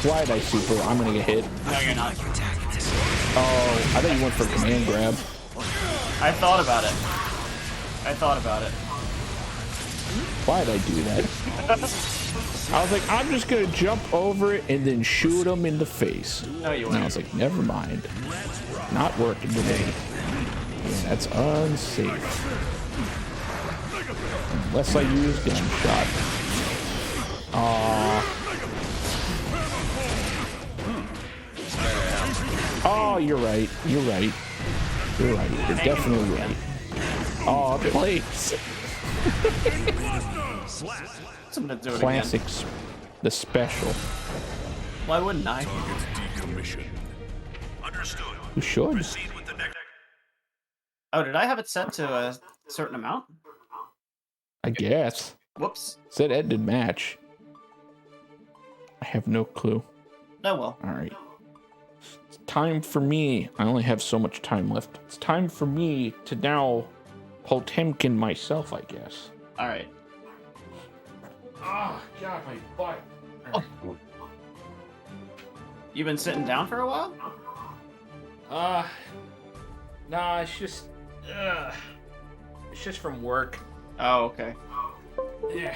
Why did I super? I'm gonna get hit. No, you're not. Oh, I thought you went for command grab. I thought about it. Why did I do that? I was like, I'm just gonna jump over it and then shoot him in the face. No, you And I won't. was like, never mind. Not working today. Yeah, that's unsafe. Unless I use gunshot. Oh, you're right. You're right. You're right. You're definitely right. Oh, please. I'm gonna do it Classics. The special. again. Why wouldn't I? Decommission. Understood. You should. Proceed with the next. Oh, did I have it set to a certain amount? I guess. Whoops. Said ended match. I have no clue. Oh well. Alright. It's time for me. I only have so much time left. It's time for me to now Potemkin myself, I guess. Alright. Oh, God, my butt. You been sitting down for a while? Nah, it's just from work. Oh, okay. Yeah.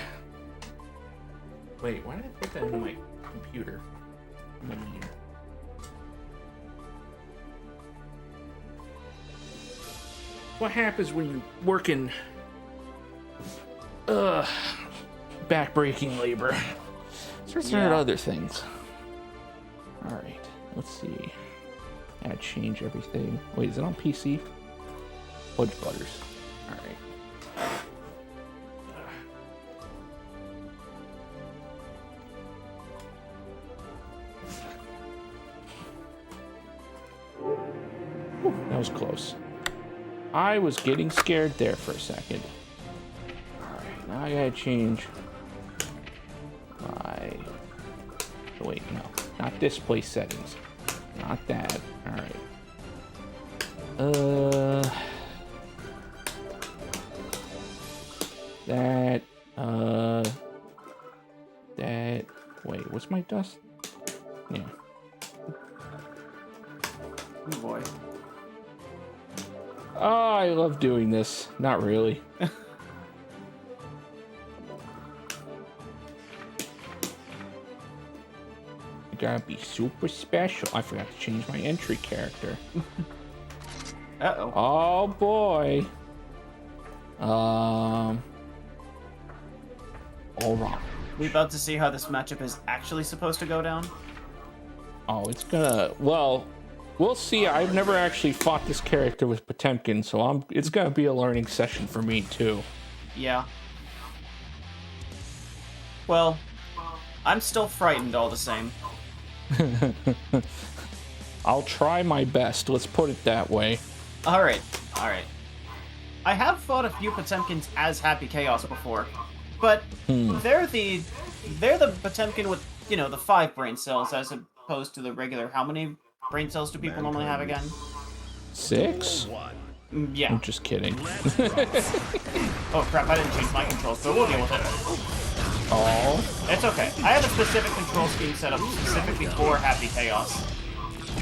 Wait, why did I put that into my computer? I'm gonna need- What happens when you work in back-breaking labor? There's other things. Alright, let's see. Add change everything. Wait, is it on PC? Fudge Butters. Alright. That was close. I was getting scared there for a second. Alright, now I gotta change my... Wait, no. Not display settings. Not that. Alright. That... That... Wait, what's my dust? Yeah. Oh boy. Oh, I love doing this. Not really. You gotta be super special. I forgot to change my entry character. Uh-oh. Oh boy. All right. We about to see how this matchup is actually supposed to go down? Oh, it's gonna. Well, We'll see. I've never actually fought this character with Potemkin, so it's gonna be a learning session for me too. Yeah. Well, I'm still frightened all the same. I'll try my best. Let's put it that way. Alright, alright. I have fought a few Potemkins as Happy Chaos before, but they're the Potemkin with, you know, the 5 brain cells as opposed to the regular. How many brain cells do people normally have again? 6? Yeah. I'm just kidding. Oh crap, I didn't change my controls, but we'll deal with it. Oh. It's okay. I have a specific control scheme set up specifically for Happy Chaos.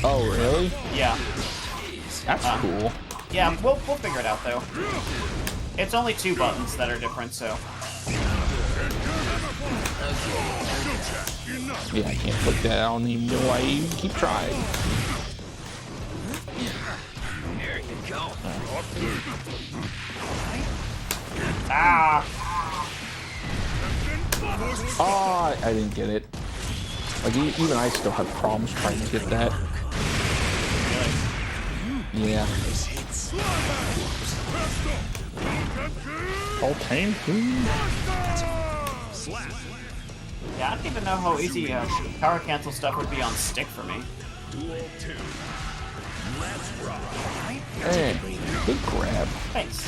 Oh, really? Yeah. That's cool. Yeah, we'll figure it out though. It's only 2 buttons that are different, so. Yeah, I can't put that. I don't even know why you keep trying. There you go. Ah! Oh, I didn't get it. Like, even I still have problems trying to get that. Yeah. All tame. Yeah, I don't even know how easy power cancel stuff would be on stick for me. Hey, good grab. Thanks.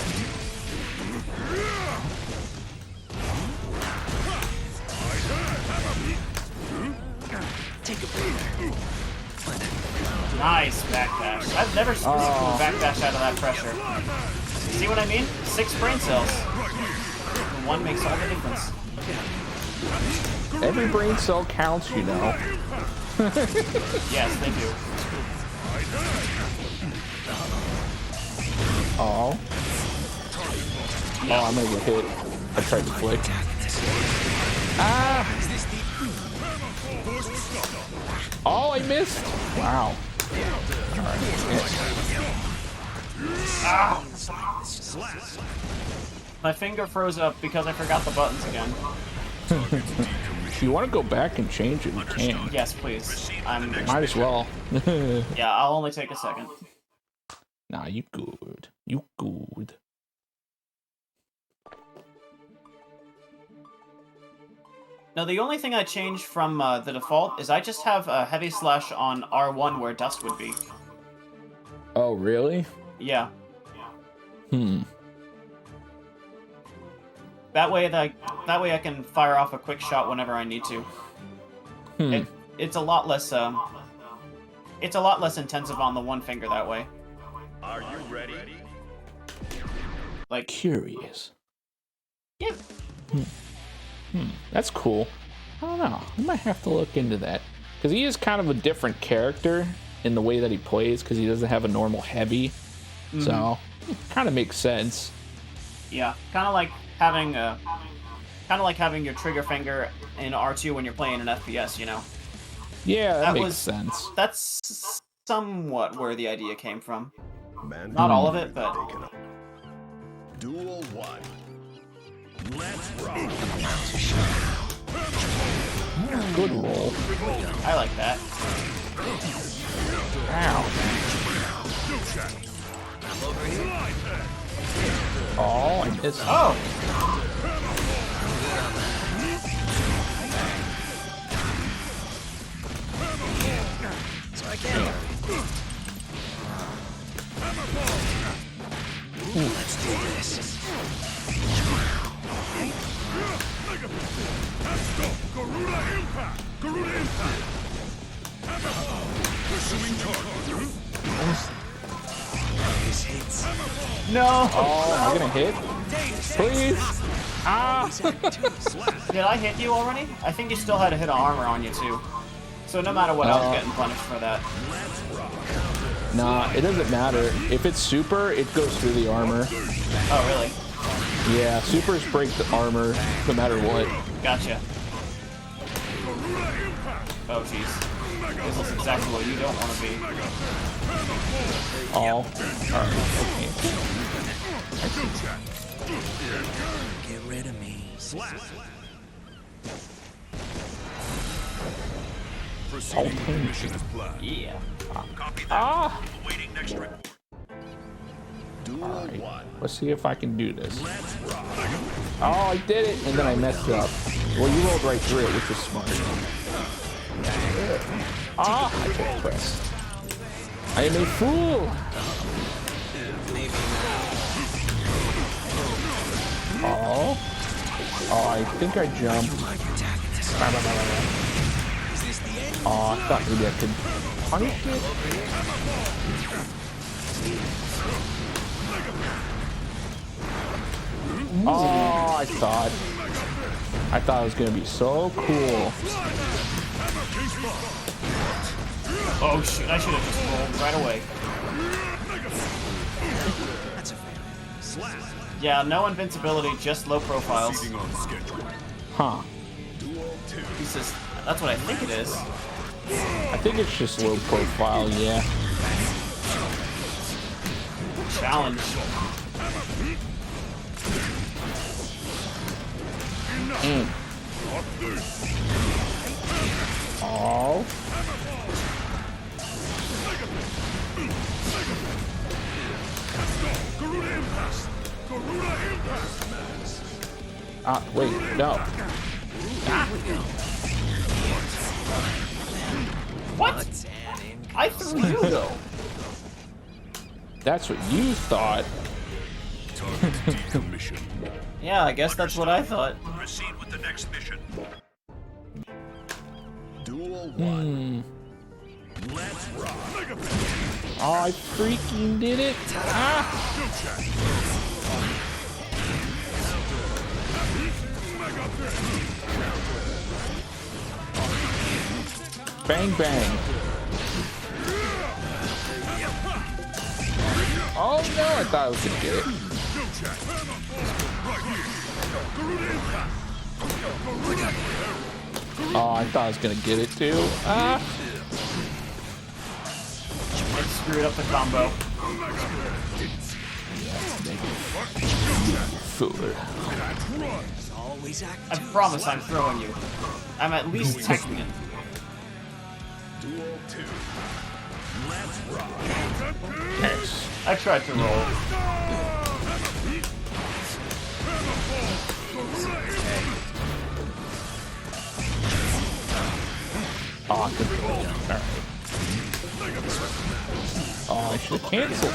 Take a breather. Nice backdash. I've never seen a backdash out of that pressure. See what I mean? 6 brain cells. And 1 makes all the difference. Every brain cell counts, you know. Yes, they do. Oh. Oh, I'm gonna get hit. I tried to flick. Ah! Oh, I missed! Wow. Ah! My finger froze up because I forgot the buttons again. If you want to go back and change it, you can. Yes, please. Might as well. Yeah, I'll only take a second. Nah, you good. You good. Now, the only thing I changed from the default is I just have a heavy slash on R1 where dust would be. Oh, really? Yeah. Hmm. That way I can fire off a quick shot whenever I need to. Hmm. It's a lot less intensive on the one finger that way. Are you ready? Like, Curious. yeah. That's cool. I don't know. I might have to look into that. Because he is kind of a different character in the way that he plays, because he doesn't have a normal heavy. So, it kind of makes sense. Yeah, kind of like having your trigger finger in R2 when you're playing an FPS, you know. Yeah, that makes sense. That's somewhat where the idea came from. Man, Not all of it, but Duel 1. Let's rock. Good roll. I like that. Ow. Oh, I missed. Oh! So I can. Let's do this. Garuda impact! Garuda impact! Pursuing target. This hits. No! Oh, am I gonna hit? Please! Ah! Did I hit you already? I think you still had a hit of armor on you too. So no matter what, I was getting punished for that. Nah, it doesn't matter. If it's super, it goes through the armor. Oh, really? Yeah, supers break the armor no matter what. Gotcha. Oh, jeez. This is exactly what you don't want to be. Oh. Alright, Get rid of me. Proceeding with the Okay. mission as planned. Yeah. Copy that. Ah! Awaiting next report. Duel Alright, 1. let's see if I can do this. Let's rock. Oh, I did it, and then I messed it up. Well, you rolled right through it, which is smart. Ah, I can't press. I am a fool. Maybe Oh, I think I jumped. Oh, I thought maybe I could punish it. Oh, I thought it was gonna be so cool. Oh shoot, I should have just rolled right away. that's a failure. Yeah, no invincibility, just low profiles. Proceeding on schedule. Huh. Duel 2. He says, that's what I think it is. I think it's just low profile, yeah. Challenge. Oh. Ah, wait, no. What? What's an income? I threw you though. That's what you thought. Target decommission. Yeah, I guess that's what I thought. Proceed with the next mission. Duel 1. Hmm. Let's rock. Oh, I freaking did it. Ah. Bang, bang. Oh no, I thought I was gonna get it. Oh, I thought I was gonna get it too. Ah. It screwed up the combo. Fool. Always I act. promise I'm throwing you. I'm at least teching it. Duel 2. Let's rock. Yes. I tried to roll. Oh, good roll. Alright. Oh, I should have canceled.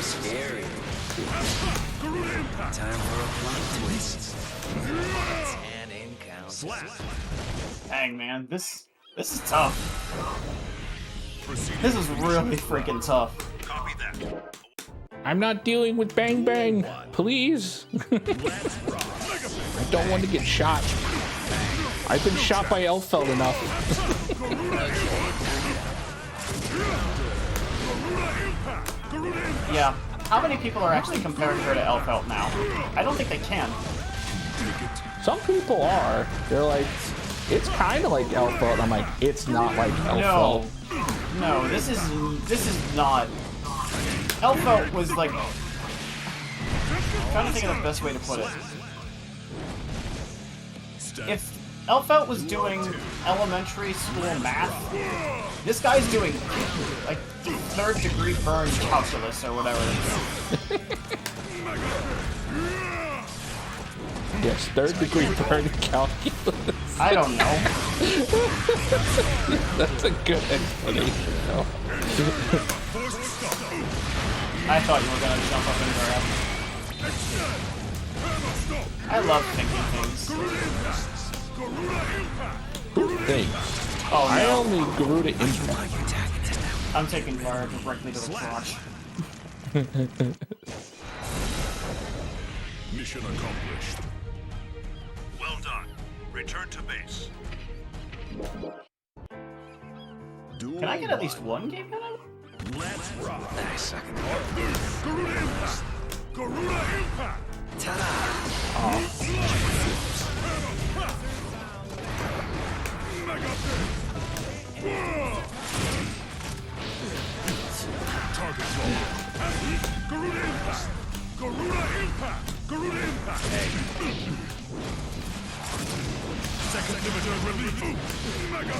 Scary. Time for a plot twist. What's an encounter? Dang man, this is tough. Proceed. This is really freaking tough. Copy that. I'm not dealing with bang bang. Please. I don't want to get shot. I've been shot by Elfeld enough. Yeah. How many people are actually comparing her to Elfelt now? I don't think they can. Some people are. They're like, it's kind of like Elfeld. I'm like, it's not like No. Elfeld. No, this is not. Elfelt was like. I'm trying to think of the best way to put it. If Elfelt was doing elementary school math, this guy's doing like 3rd degree burn calculus or whatever. Yes, 3rd degree burn calculus. I don't know. That's a good explanation, though. I thought you were gonna jump up and grab. I love thinking things. Who thinks? Oh I no, only grew to impact. I'm taking fire directly to the crotch. Mission accomplished. Well done. Return to base. Duel Can I get at least one game out? Let's rock. I suck at Garuda Impact. Garuda Impact. Target locked. Garuda Impact. Garuda Impact. Garuda Impact. Second limiter release. Mega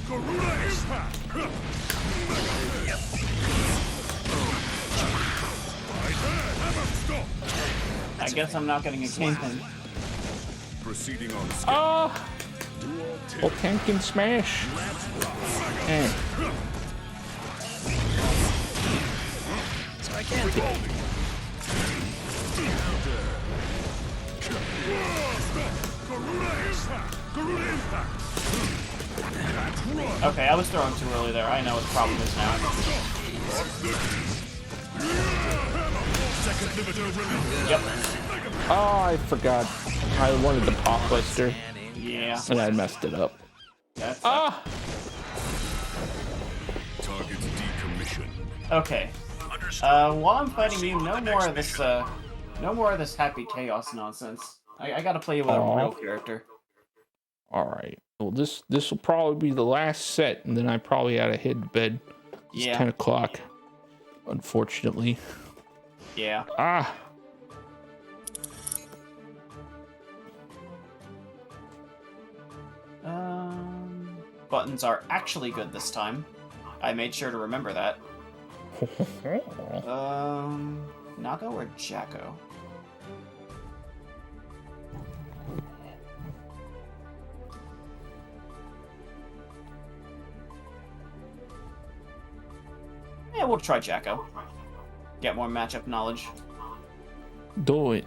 Garuda impact. Right there. Hammer stop. I guess I'm not getting a Kingpin. Proceeding on schedule. Oh, Dual well, tank and smash. Eh. So I can't. Garuda impact. Garuda impact. Okay, I was throwing too early there. I know what the problem is now. Second limiter release. Yep. Oh, I forgot. I wanted the pop buster, Yeah. and I messed it up. That's Ah, Targets decommissioned. okay. While I'm fighting you, no more of this happy chaos nonsense. I gotta play you with a real character. all right. Well, this will probably be the last set, and then I probably had to head to bed. It's Yeah. 10 o'clock, unfortunately. Yeah. Ah. Buttons are actually good this time. I made sure to remember that. Nago or Jacko? Yeah, we'll try Jacko. Get more matchup knowledge. Do it.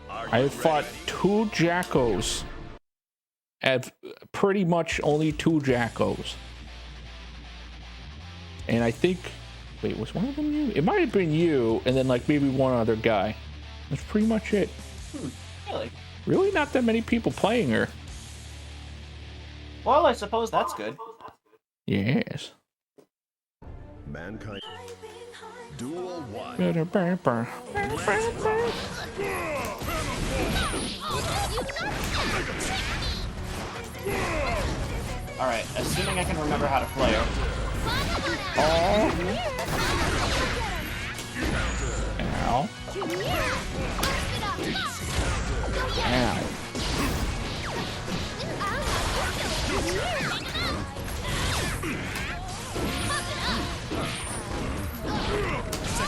I have fought 2 Jackos. Have pretty much only 2 Jackos. And I think, wait, was one of them you? It might have been you, and then like maybe one other guy. That's pretty much it. Really? Really not that many people playing her. Well, I suppose that's good. Yes. Mankind. Dual one. Alright, assuming I can remember how to play her. Oh. Ow. Ow.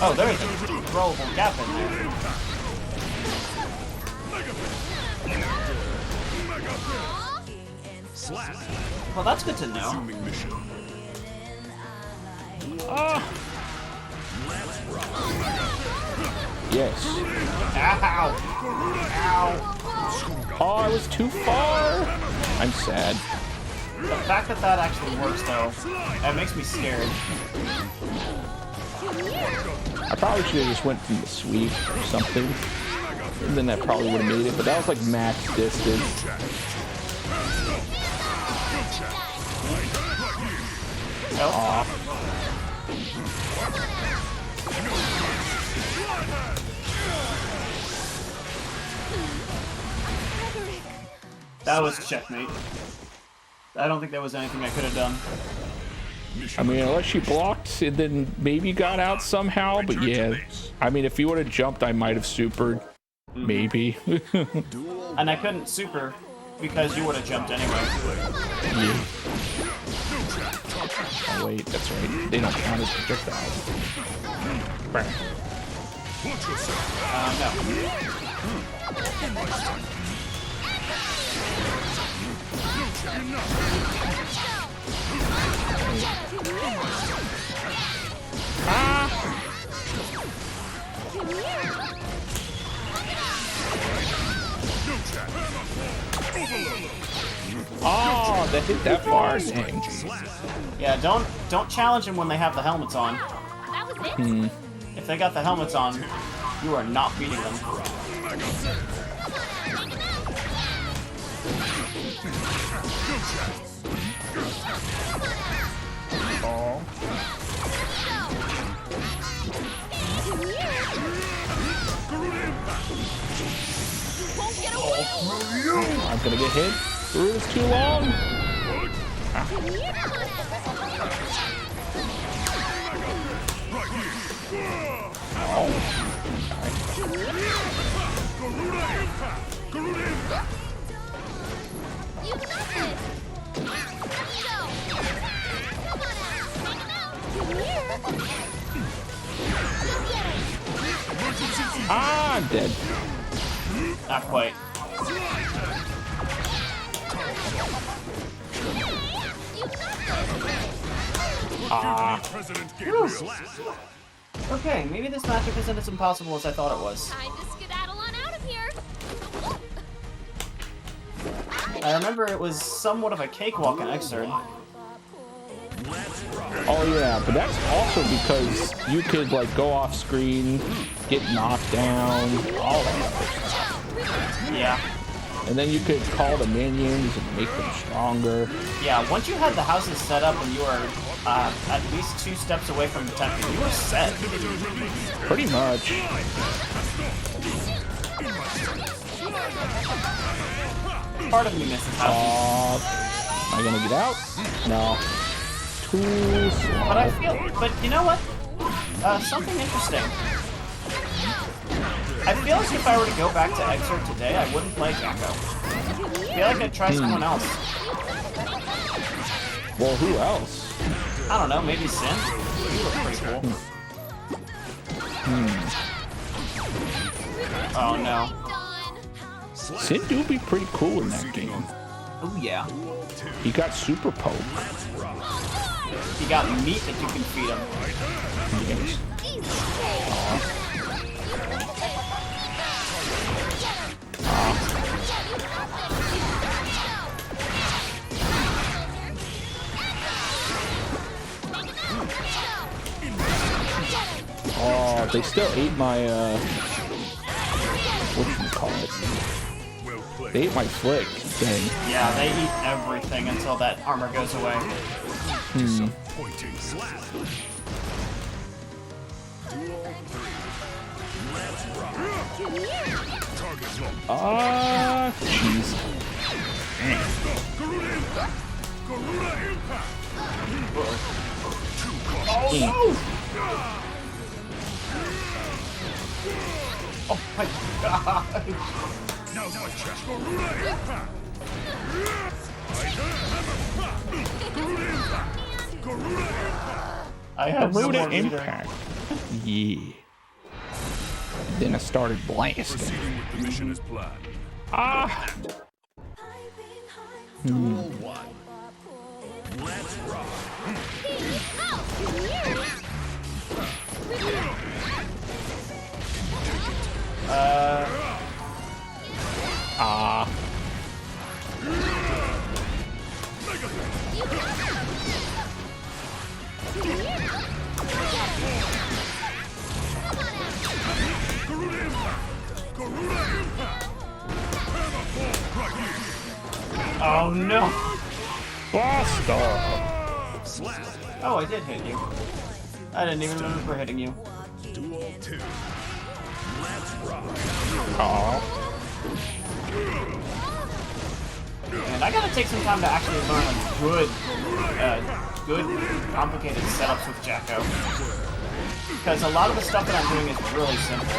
Oh, there's a rollable gap in there. Slap. Well, that's good to know. Assuming mission. Yes. Ow! Ow! Oh, I was too far. I'm sad. The fact that that actually works, though, that makes me scared. I probably should have just went from the sweep or something. And then that probably would have made it, but that was like max distance. Nope. That was checkmate. I don't think there was anything I could have done. I mean, unless she blocked and then maybe got out somehow, but yeah. I mean, if he would have jumped, I might have supered. Maybe. And I couldn't super because you would have jumped anyway. Yeah. Oh, wait, that's right. They don't count as projectiles. Bang. Oh, that hit that far. Dang. Yeah, don't challenge them when they have the helmets on. If they got the helmets on, you are not beating them. Oh. I'm gonna get hit. Route is too long. Ah, I'm dead. Not quite. President Gabriel. Okay, maybe this matchup isn't as impossible as I thought it was. Time to skedaddle on out of here. I remember it was somewhat of a cakewalk in Xrd. Oh yeah, but that's also because you could like go off screen, get knocked down, all that other stuff. Yeah. And then you could call the minions and make them stronger. Yeah, once you had the houses set up and you were at least 2 steps away from the temple, you were set. Pretty much. Part of me misses houses. Am I gonna get out? No. Too slow. But I feel, but you know what? Something interesting. I feel like if I were to go back to Xrd today, I wouldn't play Jacko. I feel like I'd try someone else. Well, who else? I don't know, maybe Sin? He looks pretty cool. Oh no. Sin do be pretty cool in that game. Oh yeah. He got super poke. You got meat that you can feed him. Yes. Oh, they still ate my, whatchamacallit? They ate my flick thing. Yeah, they eat everything until that armor goes away. Pointing slap. Target locked. Ah, jeez. Garuda impact. Garuda impact. Oh no! Oh my god! Now my chest. Garuda impact. Garuda impact. Garuda impact. I have no Garuda more meter. impact. Yeah. Then I started blasting. Proceeding with the mission as planned. Ah. Duel 1. Let's rock. Ah. Garuda impact. Garuda impact. Hammer fall right here. Oh no! Blaster. Slap. Oh, I did hit you. I didn't even remember hitting you. Duel 2. Let's rock. Oh. And I gotta take some time to actually learn a good, complicated setups with Jacko. Because a lot of the stuff that I'm doing is really simple.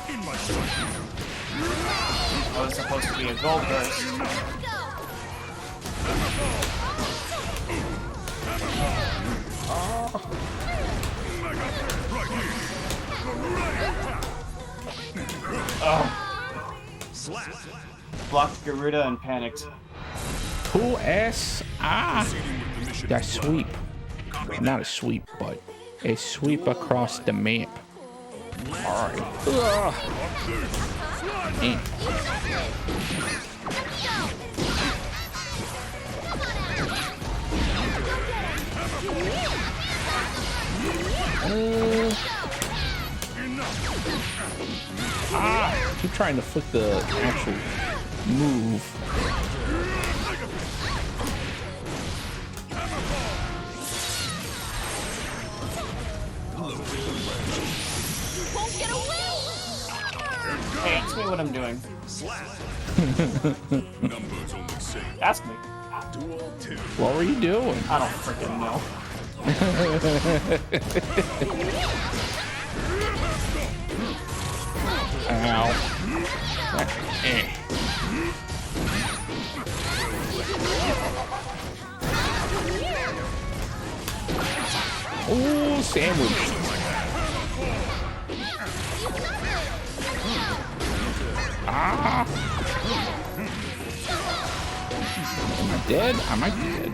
In my sight. That was supposed to be a gold burst. Oh. Slap. Blocked Garuda and panicked. Cool ass. Ah. Proceeding with the mission That as sweep. Not a sweep, but a sweep across the map. Alright. Keep trying to flick the actual move. Won't get away. Hey, ask me what I'm doing. numbers only say. Ask me. Duel 2. What were you doing? I don't freaking know. Ow. Oh, sandwich. Ah. Am I dead? I might be dead.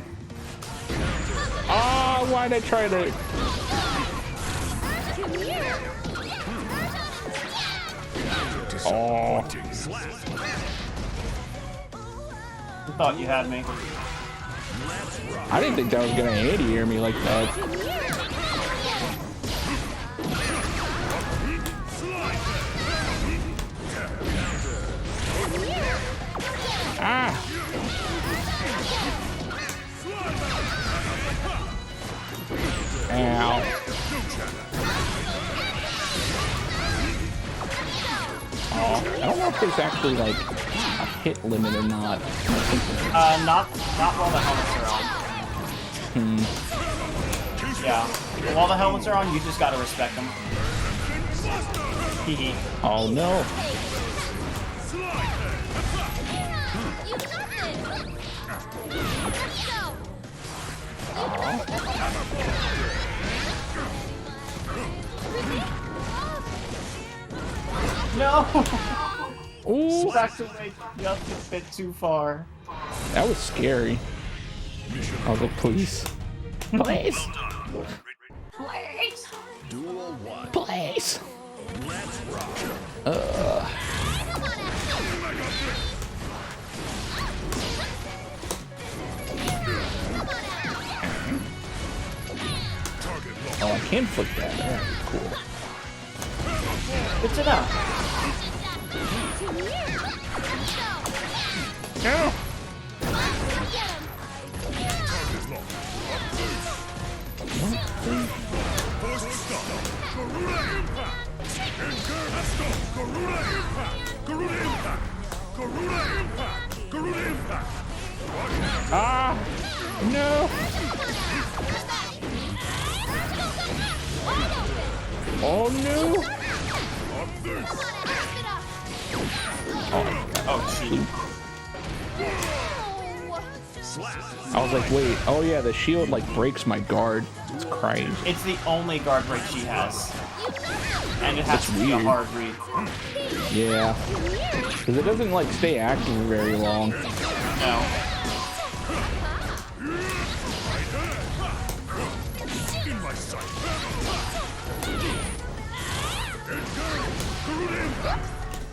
Ah, why'd I try to? Oh. I thought you had me. I didn't think that was gonna anti-air me like that. Ah! Ow. Oh, I don't know if there's actually like a hit limit or not. Not while the helmets are on. Yeah. While the helmets are on, you just gotta respect them. Hee. Oh no. No! Ooh, Backed away just a bit too far. that was scary. I was like, please. Please. Duel 1. Please. Let's rock. Target locked. Oh, I can flip that. Alright, cool. Good to know. No. Target locked. First stop. Garuda Impact. Enter. Let's go. Garuda Impact. Garuda Impact. Garuda Impact. Garuda Impact. Ah! No! Oh no! Oh, shoot. I was like, wait, oh yeah, the shield like breaks my guard. It's crazy. It's the only guard break she has. And it has That's to be a weird. hard read. Yeah. Because it doesn't like stay active very long. No. In my sight. Garuda Impact.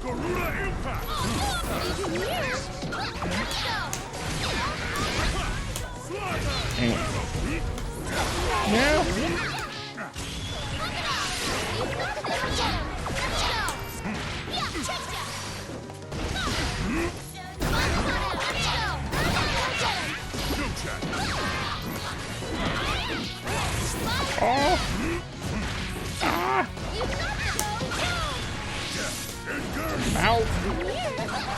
Garuda Impact. No! Oh! Ah! Mouth!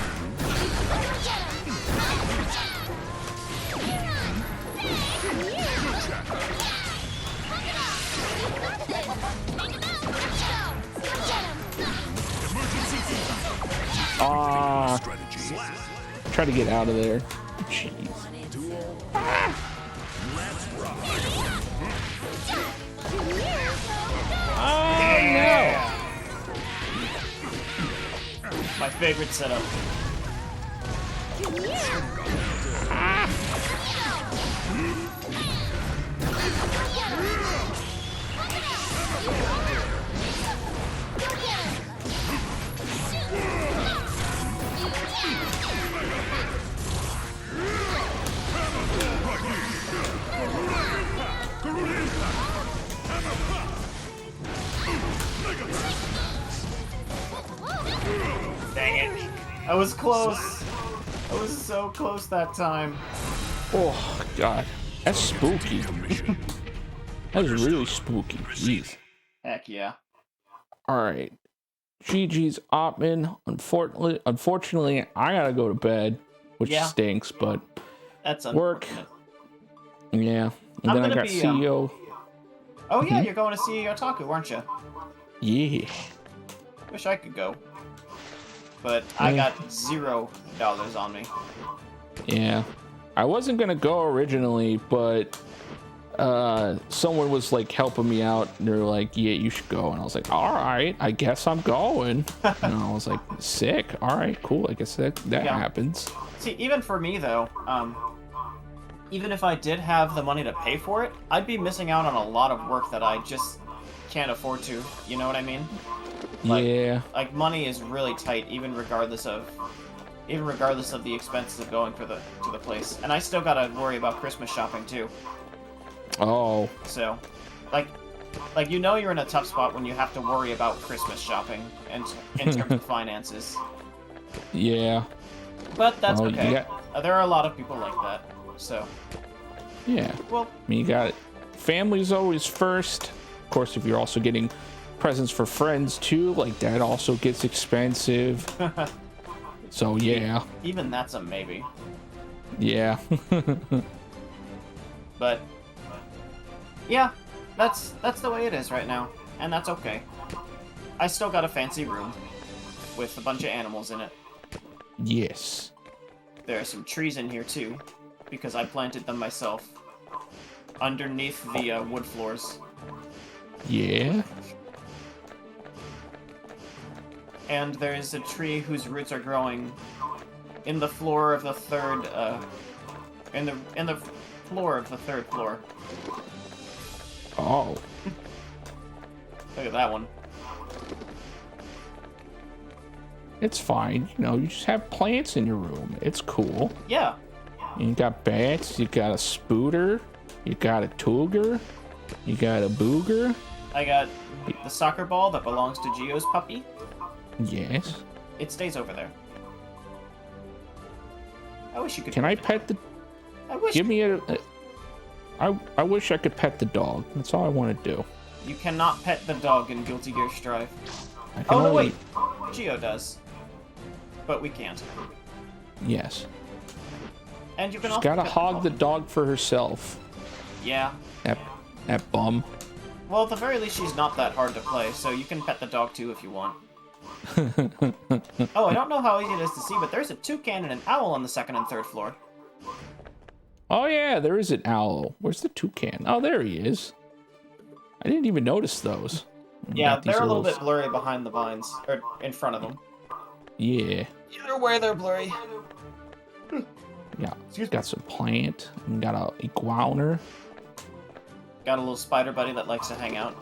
Ah! Try to get out of there. Jeez. Oh no! My favorite setup. Dang it. I was close. I was so close that time. Oh god. That's spooky. That was really spooky. Jeez. Heck yeah. Alright. GG's Ottman. Unfortunately, I gotta go to bed, which Yeah. stinks, but That's work. unfortunate. Yeah. And I'm then I gonna got be, CEO. Oh yeah, you're going to see Otaku, aren't you? Yeah. Wish I could go. But I got $0 on me. Yeah. I wasn't gonna go originally, but someone was like helping me out and they're like, yeah, you should go. And I was like, all right, I guess I'm going. And I was like, sick. All right, cool. I guess that Yeah. happens. See, even for me though, even if I did have the money to pay for it, I'd be missing out on a lot of work that I just can't afford to. You know what I mean? Like- Yeah. Like money is really tight, even regardless of the expenses of going to the place. And I still gotta worry about Christmas shopping too. Oh, So, like you know you're in a tough spot when you have to worry about Christmas shopping and in terms of finances. yeah. But that's Well, okay. yeah. There are a lot of people like that. So, Yeah. well, I mean, you got it. Family's always first. Of course, if you're also getting presents for friends too, like that also gets expensive. So yeah, even that's a maybe. yeah. But yeah, that's the way it is right now, and that's okay. I still got a fancy room with a bunch of animals in it. Yes. There are some trees in here too, because I planted them myself underneath the wood floors. Yeah. And there is a tree whose roots are growing in the floor of the third in the floor of the third floor. Oh. Look at that one. It's fine. You know, you just have plants in your room. It's cool. Yeah. You got bats. You got a spooter. You got a tooger. You got a booger. I got the soccer ball that belongs to Gio's puppy. Yes. It stays over there. I wish you could. Can I pet the? I wish Give me a. I wish I could pet the dog. That's all I want to do. you cannot pet the dog in Guilty Gear Strive. I can Oh no, only- wait. Gio does, but we can't. Yes. And you can She's also gotta pet hog the dolphin. dog for herself. Yeah. That bum. Well, at the very least, she's not that hard to play, so you can pet the dog too if you want. Oh, I don't know how easy it is to see, but there's a toucan and an owl on the second and third floor. Oh yeah, there is an owl. Where's the toucan? Oh, there he is. I didn't even notice those. Yeah, Got these they're a little bit blurry behind the vines, or in front of them. Yeah. Either way, they're blurry. Yeah. Got some plant. And got a iguana. Got a little spider buddy that likes to hang out.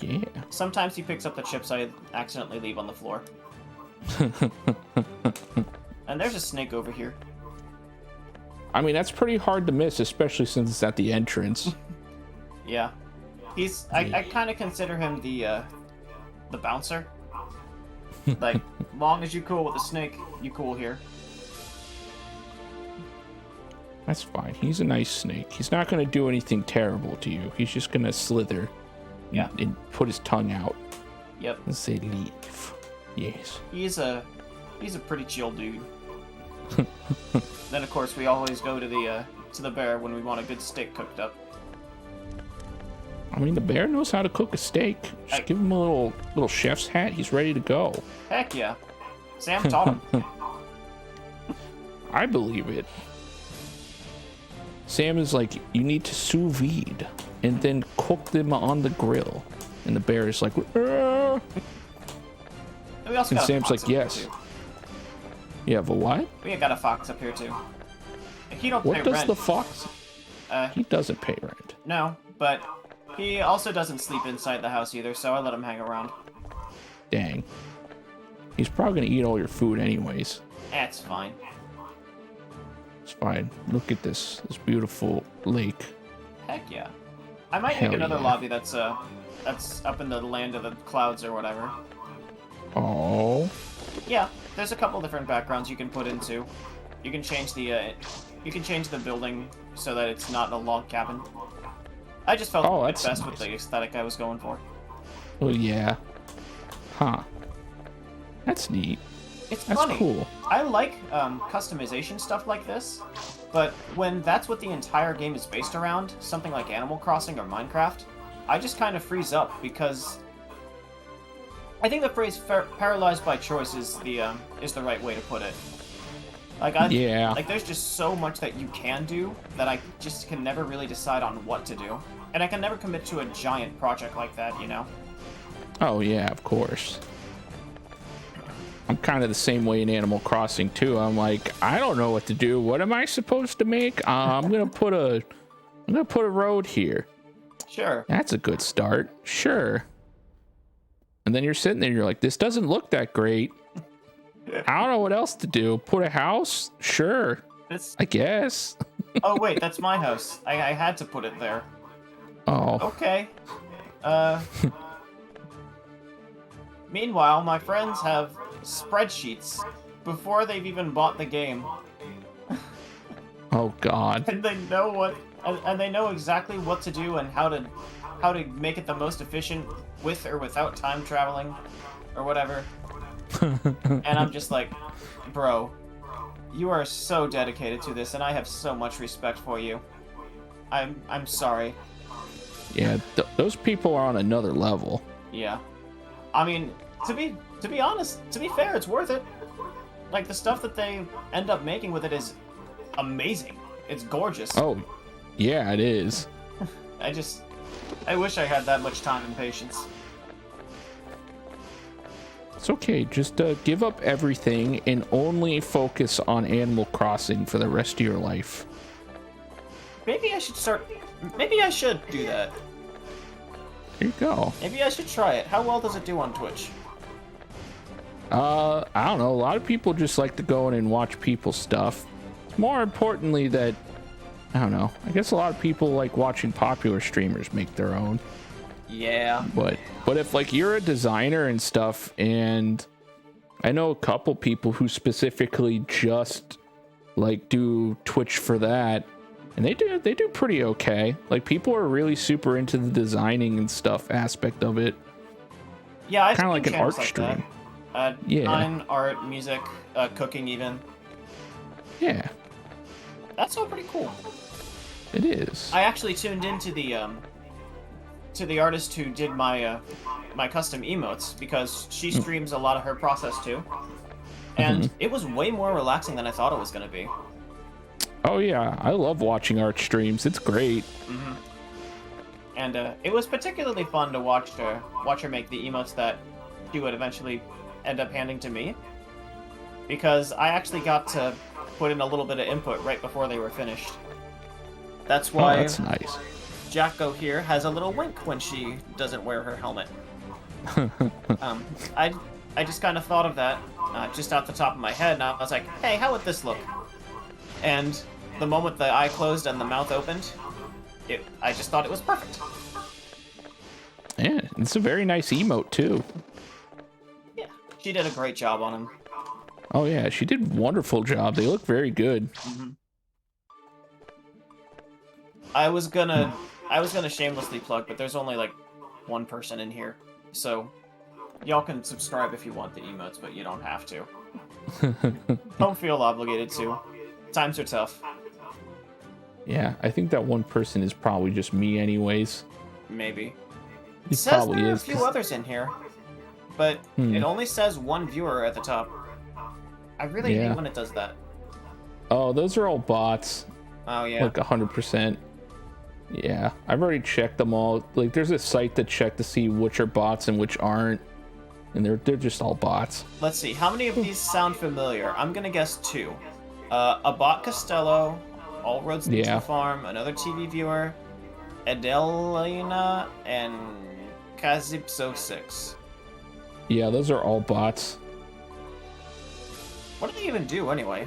Yeah. Sometimes he picks up the chips I accidentally leave on the floor. And there's a snake over here. I mean, that's pretty hard to miss, especially since it's at the entrance. Yeah. I kind of consider him the bouncer. Like, long as you cool with the snake, you cool here. That's fine. He's a nice snake. He's not going to do anything terrible to you. He's just going to slither. Yeah. And put his tongue out Yep. and say leave. Yes. He's a pretty chill dude. Then of course we always go to the bear when we want a good steak cooked up. I mean, the bear knows how to cook a steak. Just give him a little chef's hat. He's ready to go. Heck yeah. Sam taught him. I believe it. Sam is like, you need to sous vide and then cook them on the grill. And the bear is like, "Ah." And we also And got a Sam's fox like, up here, yes. too. You have a what? We got a fox up here too. Like, he don't What pay does rent. the fox? He doesn't pay rent. No, but he also doesn't sleep inside the house either, so I let him hang around. Dang. He's probably gonna eat all your food anyways. That's fine. It's fine. Look at this beautiful lake. Heck yeah. I might Hell make another yeah. lobby that's up in the land of the clouds or whatever. Oh. Yeah, there's a couple different backgrounds you can put into. You can change the building so that it's not a log cabin. I just felt Oh, it that's best with nice. the aesthetic I was going for. Oh yeah. Huh. That's neat. It's That's funny. cool. I like customization stuff like this, but when that's what the entire game is based around, something like Animal Crossing or Minecraft, I just kind of freeze up because I think the phrase "paralyzed by choice" is the right way to put it. Yeah. Like there's just so much that you can do that I just can never really decide on what to do, and I can never commit to a giant project like that, you know. Oh yeah, of course. I'm kind of the same way in Animal Crossing too. I'm like, I don't know what to do. What am I supposed to make? I'm gonna put a road here. Sure. That's a good start. Sure. And then you're sitting there, you're like, this doesn't look that great. I don't know what else to do. Put a house? Sure. It's... I guess. Oh wait, that's my house. I had to put it there. Oh. Okay. Meanwhile, my friends have spreadsheets before they've even bought the game. Oh God. And they know and they know exactly what to do and how to make it the most efficient with or without time traveling or whatever. And I'm just like, bro, you are so dedicated to this, and I have so much respect for you. I'm sorry. Yeah, those people are on another level. Yeah. I mean, to be honest, to be fair, it's worth it. Like, the stuff that they end up making with it is amazing. It's gorgeous. Oh, yeah, it is. I wish I had that much time and patience. It's okay. Just give up everything and only focus on Animal Crossing for the rest of your life. Maybe I should do that. Here you go. Maybe I should try it. How well does it do on Twitch? I don't know. A lot of people just like to go in and watch people's stuff. More importantly, that I don't know. I guess a lot of people like watching popular streamers make their own. Yeah. But if like you're a designer and stuff, and I know a couple people who specifically just like do Twitch for that, and they do pretty okay. Like people are really super into the designing and stuff aspect of it. Yeah, I've kind of seen like an channels art like stream. That. Yeah. Design, art, music, cooking, even. Yeah, That's all pretty cool. it is. I actually tuned into the artist who did my my custom emotes because she streams a lot of her process too, and it was way more relaxing than I thought it was gonna be. Oh yeah, I love watching art streams. It's great. And it was particularly fun to watch her make the emotes that she would eventually end up handing to me, because I actually got to put in a little bit of input right before they were finished. That's Oh, why that's nice. Jacko here has a little wink when she doesn't wear her helmet. I just kind of thought of that just out the top of my head, and I was like, hey, how would this look? And the moment the eye closed and the mouth opened, I just thought it was perfect. Yeah, it's a very nice emote too. Yeah, she did a great job on him. Oh yeah, she did a wonderful job. They look very good. I was gonna shamelessly plug, but there's only like one person in here, so y'all can subscribe if you want the emotes, but you don't have to. Don't feel obligated to. Times are tough. Yeah, I think that one person is probably just me anyways. Maybe. He It says probably there are a is. few others in here, but it only says one viewer at the top. I really Yeah. hate when it does that. Oh, those are all bots. Oh yeah. Like 100%. Yeah, I've already checked them all. Like, there's a site that checked to see which are bots and which aren't, and they're just all bots. Let's see. How many of these sound familiar? I'm gonna guess 2. A bot Costello, All Roads Lead to Yeah. the Farm, another TV viewer, Adelina, and Kazipso6. Yeah, those are all bots. What do they even do anyway?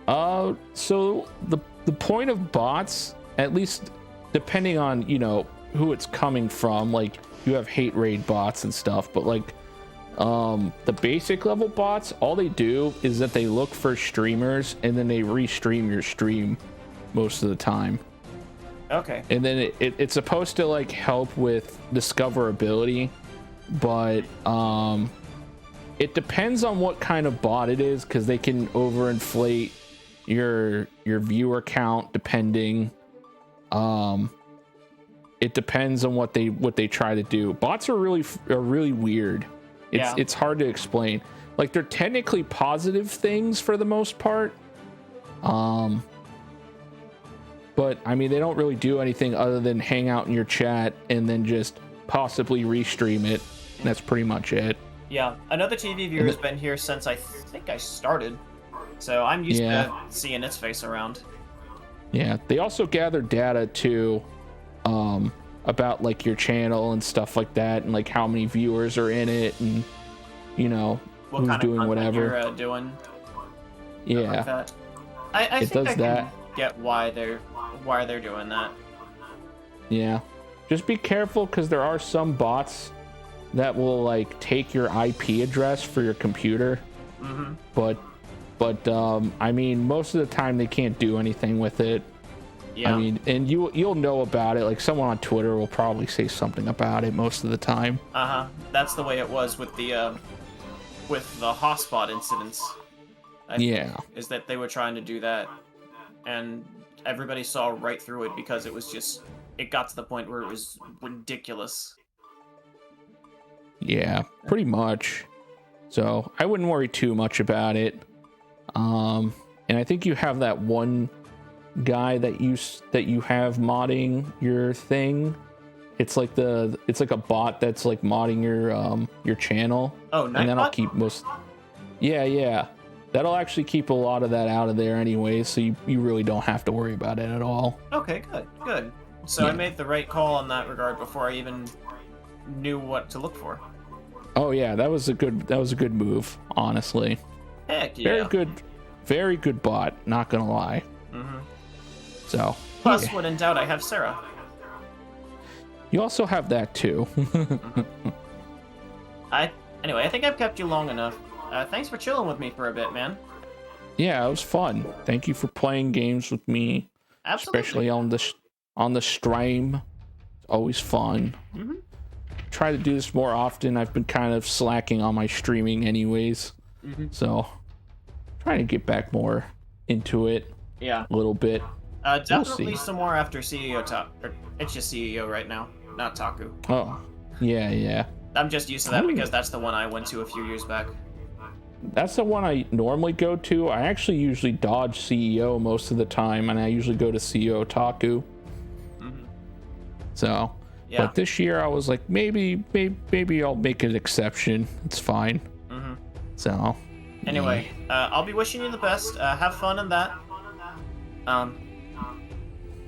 So the point of bots, at least depending on, you know, who it's coming from, like you have hate raid bots and stuff, but like the basic level bots, all they do is that they look for streamers and then they restream your stream most of the time. Okay. And then it's supposed to like help with discoverability, but it depends on what kind of bot it is, because they can overinflate your viewer count depending. it depends on what they try to do. Bots are really weird. It's hard to explain. Like, they're technically positive things for the most part. But I mean, they don't really do anything other than hang out in your chat and then just possibly restream it. And that's pretty much it. Yeah, another TV viewer has been here since I think I started, so I'm used to seeing its face around. Yeah, they also gather data too, about like your channel and stuff like that, and like how many viewers are in it, and you know What who's kind doing of content whatever. you're doing. Yeah, Like that. I it think does I can that. get why they're doing that. Yeah, just be careful because there are some bots that will like take your IP address for your computer. Mm-hmm. But I mean, most of the time they can't do anything with it. Yeah. I mean, and you'll know about it. Like someone on Twitter will probably say something about it most of the time. That's the way it was with the hotspot incidents. Yeah. Is that they were trying to do that, and everybody saw right through it because it got to the point where it was ridiculous. Yeah, pretty much. So I wouldn't worry too much about it. And I think you have that one guy that you have modding your thing. It's like a bot that's like modding your channel. Oh, and then I'll keep most. Yeah. That'll actually keep a lot of that out of there anyway, so you really don't have to worry about it at all. Okay, good. So I Yeah. made the right call in that regard before I even knew what to look for. Oh yeah, that was a good move, honestly. Heck yeah. Very good bot, not gonna lie. Mm-hmm. So Plus, yeah. when in doubt, I have Sarah. You also have that too. Anyway, I think I've kept you long enough. Thanks for chilling with me for a bit, man. Yeah, it was fun. Thank you for playing games with me, Absolutely. especially on the stream. It's always fun. Mm-hmm. Try to do this more often. I've been kind of slacking on my streaming anyways. Mm-hmm. So trying to get back more into it Yeah. a little bit. Definitely see. some more after CEO Talk. It's just CEO right now, not Taku. Oh, yeah. I'm just used to that Ooh. because that's the one I went to a few years back. That's the one I normally go to. I actually usually dodge CEO most of the time, and I usually go to CEO Taku. Mm-hmm. So, Yeah. but this year I was like, maybe I'll make an exception. It's fine. Mm-hmm. So, Anyway, I'll be wishing you the best. Have fun in that.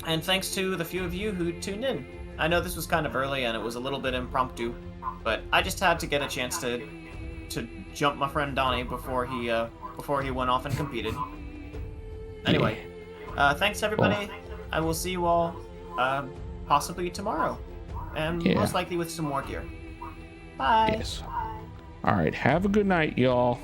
And thanks to the few of you who tuned in. I know this was kind of early and it was a little bit impromptu, but I just had to get a chance to jump my friend Donnie before he went off and competed. Anyway, thanks everybody. I will see you all possibly tomorrow, and Yeah. most likely with some more gear. Bye. yes. All right. Have a good night, y'all.